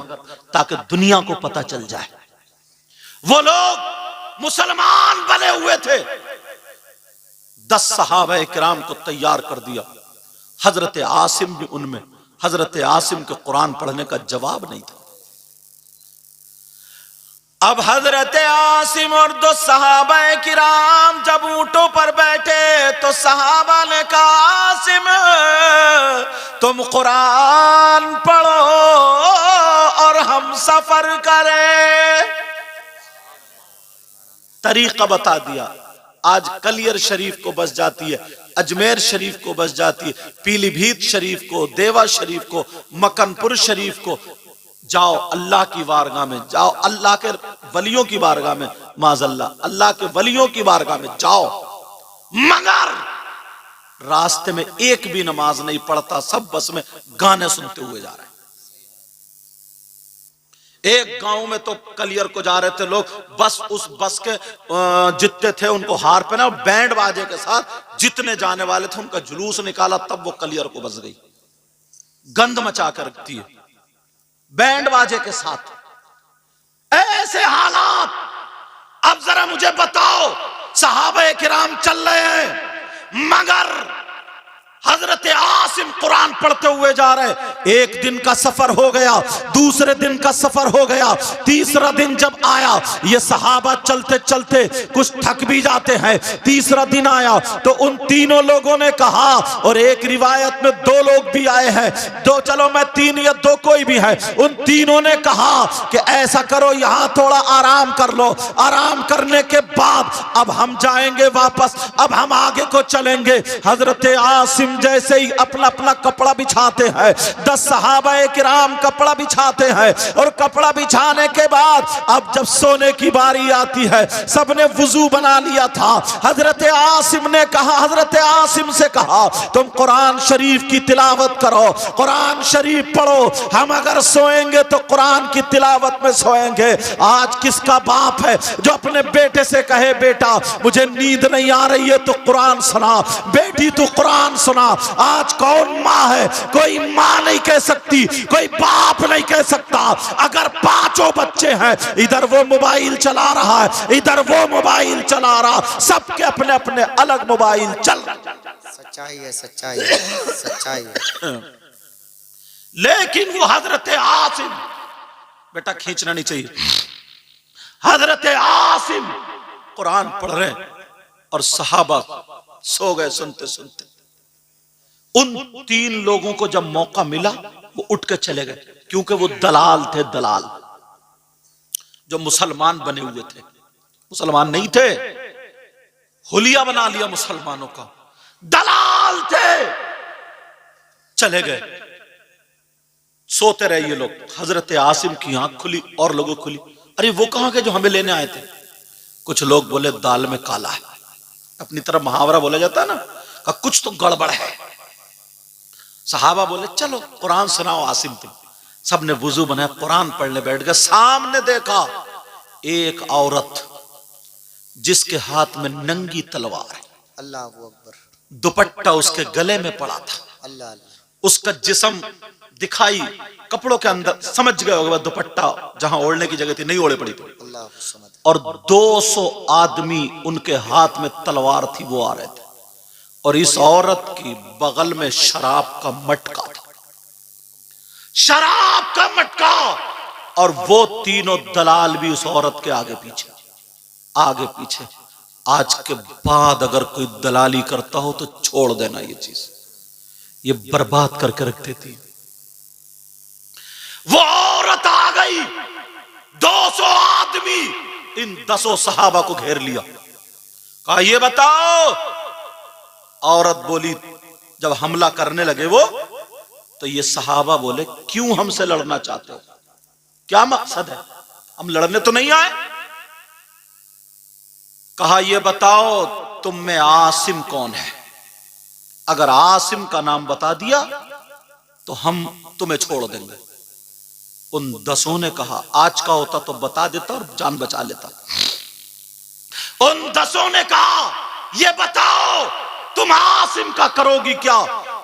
ताकि दुनिया को पता चल जाए। वो लोग मुसलमान बने हुए थे, 10 सहाबा किराम को तैयार कर दिया। हजरत आसिम भी उनमें। हजरत आसिम के कुरान पढ़ने का जवाब नहीं था। अब हजरत आसिम और 2 सहाबा किराम जब ऊंटों पर बैठे तो सहाबा ने कहा, आसिम तुम कुरान पढ़ो और हम सफर करें। तरीका बता दिया। आज कलियर शरीफ को बस जाती है, अजमेर शरीफ को बस जाती है, पीलीभीत शरीफ को, देवा शरीफ को, मक्कनपुर शरीफ को। जाओ अल्लाह की बारगाह में, जाओ अल्लाह के वलियों की बारगाह में, माज़अल्लाह अल्लाह के वलियों की बारगाह में जाओ, मगर रास्ते में एक भी नमाज नहीं पढ़ता, सब बस में गाने सुनते हुए जा रहे हैं। एक गांव में तो कलियर को जा रहे थे लोग, बस उस बस के जितने थे उनको हार पहना और बैंड बाजे के साथ जितने जाने वाले थे उनका जुलूस निकाला, तब वो कलियर को बस गई। गंद मचा कर रखती है बैंड बाजे के साथ। ऐसे हालात। अब जरा मुझे बताओ, सहाबे किराम चल रहे हैं मगर हजरत आसिम कुरान पढ़ते हुए जा रहे। एक दिन का सफर हो गया, दूसरे दिन का सफर हो गया, तीसरा दिन जब आया, ये सहाबा चलते चलते कुछ थक भी जाते हैं। तीसरा दिन आया तो उन तीनों लोगों ने कहा, और एक रिवायत में दो लोग भी आए हैं, दो चलो मैं तीन या दो कोई भी है, उन तीनों ने कहा कि ऐसा करो यहां थोड़ा आराम कर लो। आराम करने के बाद अब हम जाएंगे वापस, अब हम आगे को चलेंगे। हजरत आसिम जैसे ही अपना अपना कपड़ा बिछाते हैं, 10 सहाबाए किराम कपड़ा बिछाते हैं, और कपड़ा बिछाने के बाद अब जब सोने की बारी आती है, सबने वुजू बना लिया था। हजरत आसिम ने कहा, हजरत आसिम से कहा तुम कुरान शरीफ की तिलावत करो, कुरान शरीफ पढ़ो, हम अगर सोएंगे तो कुरान की तिलावत में सोएंगे। आज किसका बाप है जो अपने बेटे से कहे बेटा मुझे नींद नहीं आ रही है तो कुरान सुना, बेटी तू कुरान सुना। आज कौन माँ है? कोई माँ नहीं कह सकती, कोई बाप नहीं कह सकता। अगर 5 बच्चे हैं, इधर वो मोबाइल चला रहा है, इधर वो मोबाइल चला रहा, सबके अपने अपने अलग मोबाइल चल रहा। सच्चाई है, सच्चाई है, सच्चाई है। लेकिन वो हजरत आसिम, बेटा खींचना नहीं चाहिए, हजरत आसिम कुरान पढ़ रहे और सहाबा सो गए सुनते सुनते। उन 3 लोगों को जब मौका मिला वो उठ के चले गए, क्योंकि वो दलाल थे, दलाल जो मुसलमान बने हुए थे, मुसलमान नहीं थे, हुलिया बना लिया मुसलमानों का, दलाल थे, चले गए। सोते रहे ये लोग। हजरत आसिम की आंख खुली और लोगों खुली, अरे वो कहां के जो हमें लेने आए थे? कुछ लोग बोले दाल में काला है, अपनी तरफ मुहावरा बोला जाता है ना, का कुछ तो गड़बड़ है। सहाबा बोले चलो कुरान सुनाओ आसिम तुम। सबने वुजू बनाया, कुरान पढ़ने बैठ गए। सामने देखा एक औरत जिसके हाथ में नंगी तलवार है, अल्लाह अकबर, दुपट्टा उसके गले में पड़ा था, अल्लाह अल्लाह, उसका जिस्म दिखाई कपड़ों के अंदर, समझ गए होगा दुपट्टा जहां ओढ़ने की जगह थी नहीं ओढ़े पड़ी थी, अल्लाह समझ। और 200 आदमी उनके हाथ में तलवार थी, वो आ रहे थे, और इस औरत की बगल में शराब का मटका था, शराब का मटका, और वो तीनों दलाल भी उस औरत के आगे पीछे, आगे पीछे। आज के बाद अगर कोई दलाली करता हो तो छोड़ देना, ये चीज ये बर्बाद करके रख देती। वो औरत आ गई, 200 आदमी इन 10 सहाबा को घेर लिया, कहा ये बताओ। औरत बोली, जब हमला करने लगे वो, तो ये सहाबा बोले क्यों हमसे लड़ना चाहते हो, क्या मकसद है, हम लड़ने तो नहीं आए। कहा ये बताओ तुम में आसिम कौन है, अगर आसिम का नाम बता दिया तो हम तुम्हें छोड़ देंगे। उन 10 ने कहा आज का होता तो बता देता और जान बचा लेता। उन 10 ने कहा ये बताओ तुम आसिम का करोगी क्या?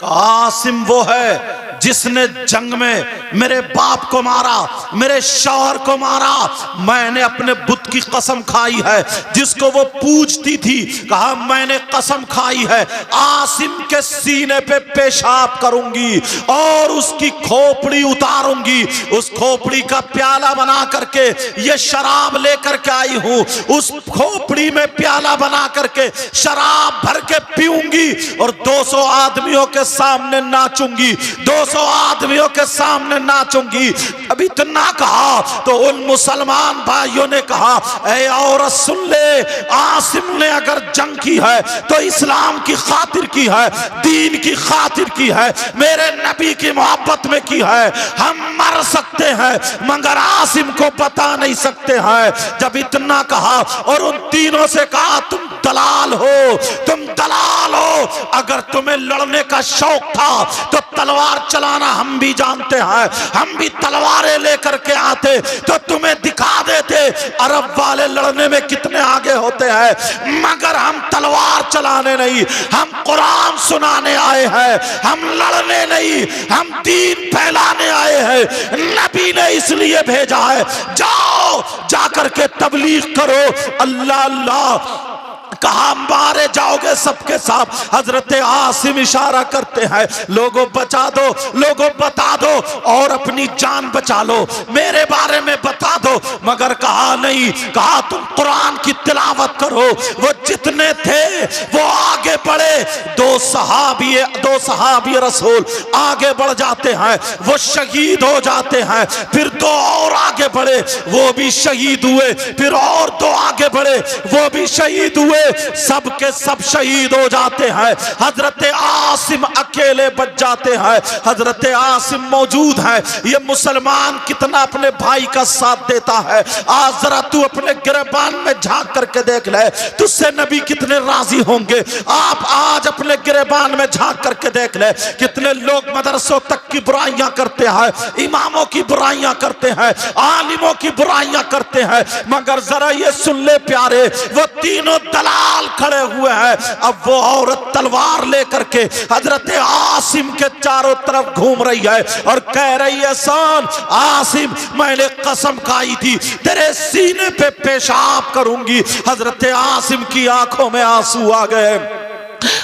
आसिम वो है जिसने जंग में मेरे बाप को मारा, मेरे शौहर को मारा, मैंने अपने बुत की कसम खाई है, जिसको वो पूजती थी, कहा मैंने कसम खाई है आसिम के सीने पे पेशाब करूंगी और उसकी खोपड़ी उतारूंगी, उस खोपड़ी का प्याला बना करके ये शराब लेकर के आई हूं, उस खोपड़ी में प्याला बना करके शराब भर के पीऊंगी और 200 आदमियों के सामने नाचूंगी, 200 आदमियों के सामने नाचूंगी। अब इतना कहा तो उन मुसलमान भाइयों ने कहा ऐ औरत सुन ले, आसिम ने अगर जंग की है तो इस्लाम की खातिर की है, दीन की खातिर की है, मेरे नबी की मोहब्बत में की है। हम मर सकते हैं मगर आसिम को बता नहीं सकते हैं। जब इतना कहा और उन तीनों से कहा तुम दलाल हो, तुम दलाल हो। अगर तुम्हें लड़ने का शौक था तो तलवार चलाना हम भी जानते हैं, हम भी तलवारें लेकर के आते तो तुम्हें दिखा देते अरब वाले लड़ने में कितने आगे होते हैं। मगर हम तलवार चलाने नहीं, हम कुरान सुनाने आए हैं, हम लड़ने नहीं, हम दीन फैलाने आए हैं। नबी ने इसलिए भेजा है, जाओ जाकर के तबलीग करो। अल्लाह अल्लाह कहा मारे जाओगे सबके सब। हजरत आसिम इशारा करते हैं, लोगों बचा दो, लोगों बता दो और अपनी जान बचा लो, मेरे बारे में बता दो। मगर कहा नहीं, कहा तुम कुरान की तिलावत करो। वो जितने थे वो आगे बढ़े, दो सहाबी रसूल आगे बढ़ जाते हैं, वो शहीद हो जाते हैं। फिर दो और आगे बढ़े, वो भी शहीद हुए। फिर और दो आगे बढ़े, वो भी शहीद हुए। सब के सब शहीद हो जाते हैं। हजरत आसिम अकेले बच जाते हैं। हजरत आसिम मौजूद है। ये मुसलमान कितना अपने भाई का साथ देता है। आज जरा तू अपने गिरबान में झांक करके देख ले, तुझसे नबी कितने राजी होंगे। आप आज अपने गिरबान में झांक करके देख ले, कितने लोग मदरसों तक की बुराइयां करते हैं, इमामों की बुराइयां करते हैं, आलिमों की बुराइयां करते हैं। मगर जरा ये सुन ले प्यारे, वो तीनों दलाल खड़े हुए हैं। अब वो औरत तलवार लेकर के हजरत आसिम के चारों तरफ घूम रही है और कह रही है, सान आसिम मैंने कसम खाई थी तेरे सीने पे पेशाब करूंगी। हजरत आसिम की आंखों में आंसू आ गए।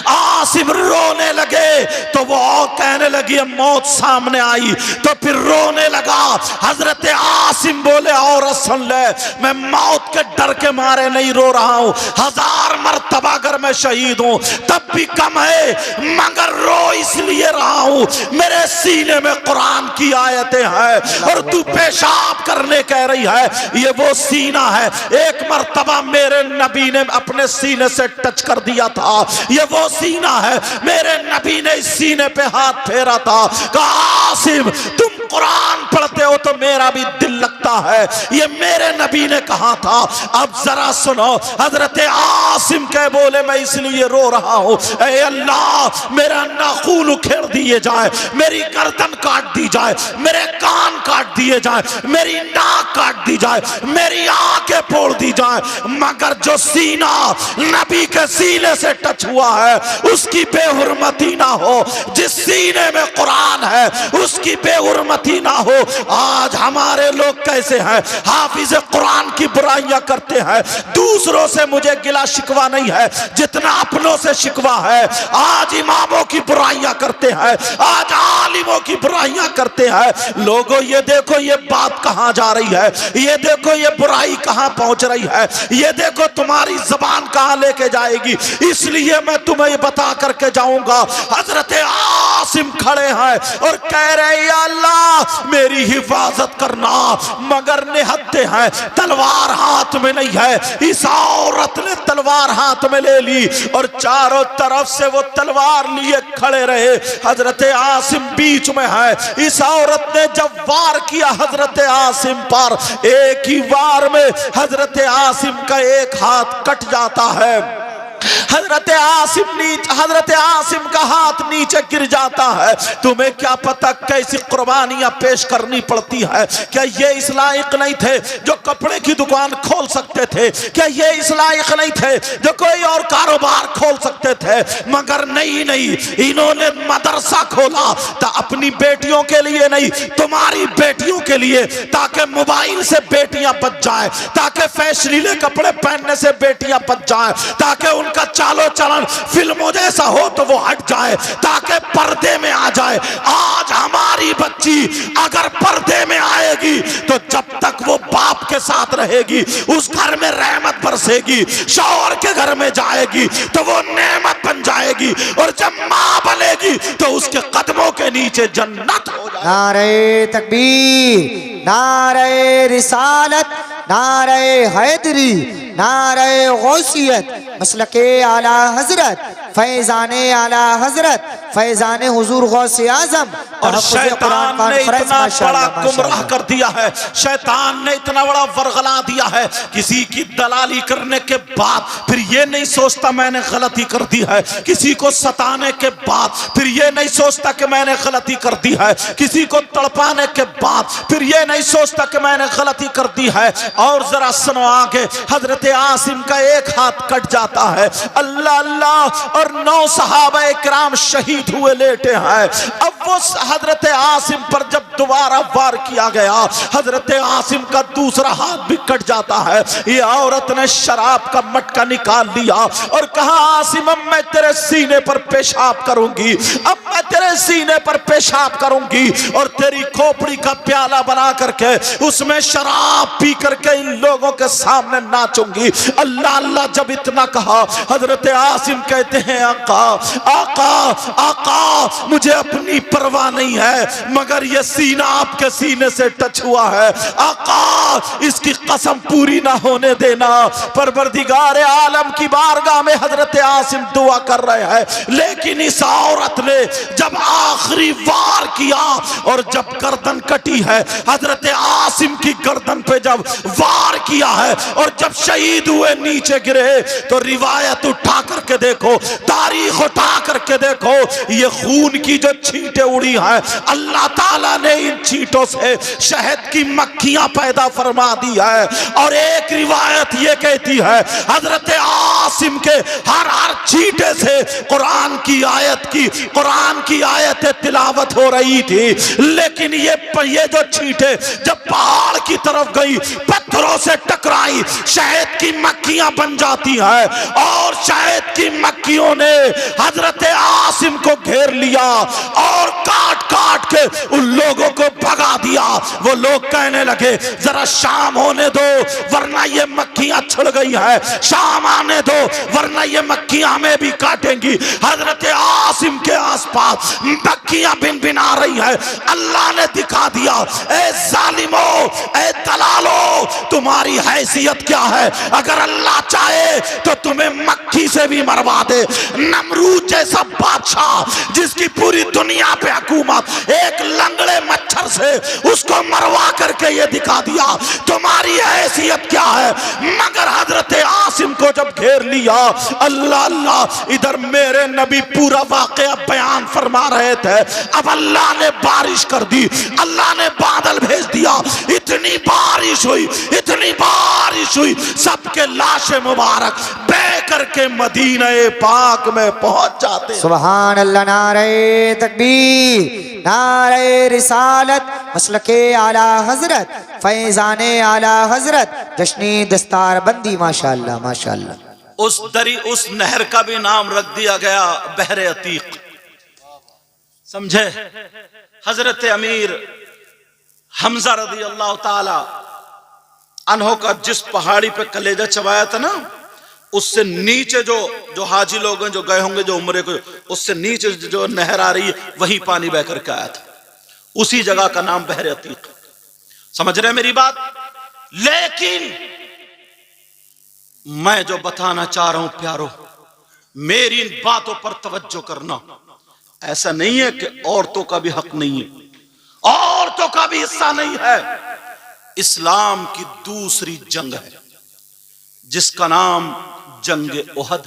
आसिम रोने लगे तो वो कहने लगी, मौत सामने आई तो फिर रोने लगा। हजरत आसिम बोले, और सुन ले, मैं मौत के डर के मारे नहीं रो रहा हूं, 1000 मर्तबा अगर मैं शहीद हूं तब भी कम है, मगर रो इसलिए रहा हूं मेरे सीने में कुरान की आयतें हैं और तू पेशाब करने कह रही है। ये वो सीना है, एक मर्तबा मेरे नबी ने अपने सीने से टच कर दिया था। ये वो सीना है, मेरे नबी ने इस सीने पे हाथ फेरा था। कहा, आसिम तुम कुरान पढ़ते हो तो मेरा भी दिल लगता है, ये मेरे नबी ने कहा था। अब जरा सुनो, हजरत आसिम के बोले, मैं इसलिए रो रहा हूं, ऐ अल्लाह मेरा नाखून उखेड़ दिए जाए, मेरी गर्दन काट दी जाए, मेरे कान काट दिए जाए, मेरी नाक काट दी जाए, मेरी आंखें फोड़ दी जाए, मगर जो सीना नबी के सीने से टच हुआ है उसकी बेहुरमती ना हो। जिस सीने में कुरान है उसकी बेहुरमती ना हो। आज हमारे लोग कैसे हैं, हाफिज कुरान की बुराइयां करते हैं। दूसरों से मुझे गिला शिकवा नहीं है जितना अपनों से शिकवा है। आज इमामों की बुराइयां करते हैं, आज आलिमों की बुराइयां करते हैं। लोगों ये देखो ये बात कहां जा रही है, ये देखो ये बुराई कहां पहुंच रही है, ये देखो तुम्हारी जबान कहां लेके जाएगी। इसलिए मैं तुम्हें ये बता करके जाऊंगा। हजरत आसिम खड़े हैं और कह रहे हैं, अल्लाह मेरी हिफाजत करना, मगर निहत्ते हैं, तलवार हाथ में नहीं है। इस औरत ने तलवार हाथ में ले ली और चारों तरफ से वो तलवार लिए खड़े रहे। हजरत आसिम बीच में है। इस औरत ने जब वार किया हजरत आसिम पर, एक ही वार में हजरत आसिम का एक हाथ कट जाता है। हजरत आसिम का हाथ नीचे गिर जाता है। तुम्हें क्या पता कैसी कुर्बानियां पेश करनी पड़ती है। क्या ये इस लायक नहीं थे जो कपड़े की दुकान खोल सकते थे? क्या ये इस लायक नहीं थे जो कोई और कारोबार खोल सकते थे? मगर नहीं, इन्होंने मदरसा खोला तो अपनी बेटियों के लिए नहीं, तुम्हारी बेटियों के लिए, ताकि मोबाइल से बेटियां बच जाए, ताकि फैशनीले कपड़े पहनने से बेटियां बच जाए, ताकि उनका चालो चलन फिल्मों जैसा हो तो वो हट जाए, ताकि पर्दे में आ जाए। आज हमारी बच्ची अगर पर्दे में आएगी तो जब तक वो बाप के साथ रहेगी उस घर में रहमत बरसेगी, शौहर के घर में जाएगी तो वो नेमत बन जाएगी, और जब मां बनेगी तो उसके कदमों के नीचे जन्नत हो जाएगी। नारे तकबीर, नारे रिसालत, नारे हैदरी, नारे गौसियत मसलके आला हजरत फैजाने आला हजरत फैजाने हुजूर गौसे आजम। और शैतान ने इतना बड़ा गुमराह कर दिया है, शैतान ने इतना बड़ा वरगला दिया है, किसी की दलाली करने के बाद फिर ये नहीं सोचता मैंने गलती कर दी है, किसी को सताने के बाद फिर ये नहीं सोचता कि मैंने गलती कर दी है, किसी को तड़पाने के बाद फिर ये नहीं सोचता कि मैंने गलती कर दी है। और जरा सुनो आगे, हजरत आसिम का एक हाथ कट जाता है, अल्लाह अल्लाह, और 9 सहाबा इकराम शहीद हुए लेटे हैं। अब वो हजरत आसिम पर जब दोबारा वार किया गया, हजरत आसिम का दूसरा हाथ भी कट जाता है। ये औरत ने शराब का मटका निकाल लिया और कहा, आसिम अब मैं तेरे सीने पर पेशाब करूंगी, अब मैं तेरे सीने पर पेशाब करूंगी और तेरी खोपड़ी का प्याला बना करके उसमें शराब पी करके इन लोगों के सामने नाचूंगी। अल्लाह अल्लाह जब इतना कहा, हजरत आसिम कहते हैं, आका आका आका, मुझे अपनी परवाह नहीं है, मगर ये सीना आपके सीने से टच हुआ है, आका इसकी कसम पूरी ना होने देना। परवरदिगार आलम की बारगाह में हजरत आसिम दुआ कर रहे हैं, लेकिन इस औरत ने जब आखिरी वार किया और जब गर्दन कटी है, हजरत आसिम की गर्दन पे जब वार किया है और जब शहीद हुए नीचे गिरे, तो रिवायत उठा करके देखो, तारीख उठा करके देखो, ये खून की जो छींटे उड़ी है, अल्लाह ताला ने इन छींटों से शहद की मक्खियां पैदा फरमा दी है। और एक रिवायत ये कहती है, हजरत आसिम के हर हर छींटे से कुरान की आयत तिलावत हो रही थी। लेकिन ये जो छींटे जब पहाड़ की तरफ गई, पत्थरों से टकराई, शहद की मक्खियां बन जाती है और शहद की मक्खियों ने हजरत आसिम को घेर लिया और काट काट के उन लोगों को भगा दिया। वो लोग कहने लगे, जरा शाम होने दो वरना ये मक्खियां छिड़ गई है, शाम आने दो वरना ये मक्खियां हमें भी काटेंगी। हजरत आसिम के आसपास मक्खियां भिन भिन आ रही है। अल्लाह ने दिखा दिया, ए जालिमो, ए दलालो, तुम्हारी हैसियत क्या है, अगर अल्लाह चाहे तो तुम्हें मक्खी से भी मरवा दे। नमरूद जैसा बादशाह जिसकी पूरी दुनिया पे हुकूमत, एक लंगड़े मच्छर से उसको मरवा करके ये दिखा दिया तुम्हारी हैसियत क्या है। मगर हजरत आसिम को जब घेर लिया, अल्लाह अल्लाह, इधर मेरे नबी पूरा वाकया बयान फरमा रहे थे, अब अल्लाह ने बारिश कर दी, अल्लाह ने बादल भेज दिया, इतनी बारिश हुई, इतनी बारिश हुई, सबके लाशें मुबारक बह करके मदीना पाक में पहुंच जाते। सुभान अल्लाह, नारे तकबीर, नारे रिसालत, मसलके आला हजरत, फैजाने आला हजरत, जश्नी दस्तार बंदी, माशाअल्लाह माशाअल्लाह। उस नहर का भी नाम रख दिया गया बहरे अतीक। समझे? हजरत अमीर हमजा रदी अल्लाह ताला अन्हो का जिस पहाड़ी पे कलेजा चबाया था ना, उससे नीचे जो हाजी लोग हैं जो गए होंगे जो उम्रे को, उससे नीचे जो नहर आ रही है वही पानी बह करके आया था, उसी जगह का नाम बहरे अतीक। समझ रहे मेरी बात? लेकिन मैं जो बताना चाह रहा हूं प्यारो, मेरी इन बातों पर तवज्जो करना। ऐसा नहीं है कि औरतों का भी हक नहीं है, औरतों का भी हिस्सा नहीं है। इस्लाम की दूसरी जंग है जिसका नाम जंगे ओहद।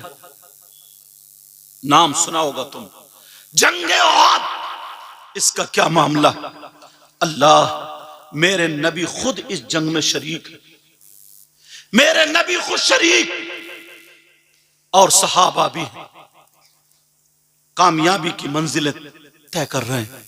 नाम सुना होगा तुम, जंगे ओहद। इसका क्या मामला? अल्लाह, मेरे नबी खुद इस जंग में शरीक है, मेरे नबी खुद शरीक और सहाबा भी हैं, कामयाबी की मंजिलें तय कर रहे हैं।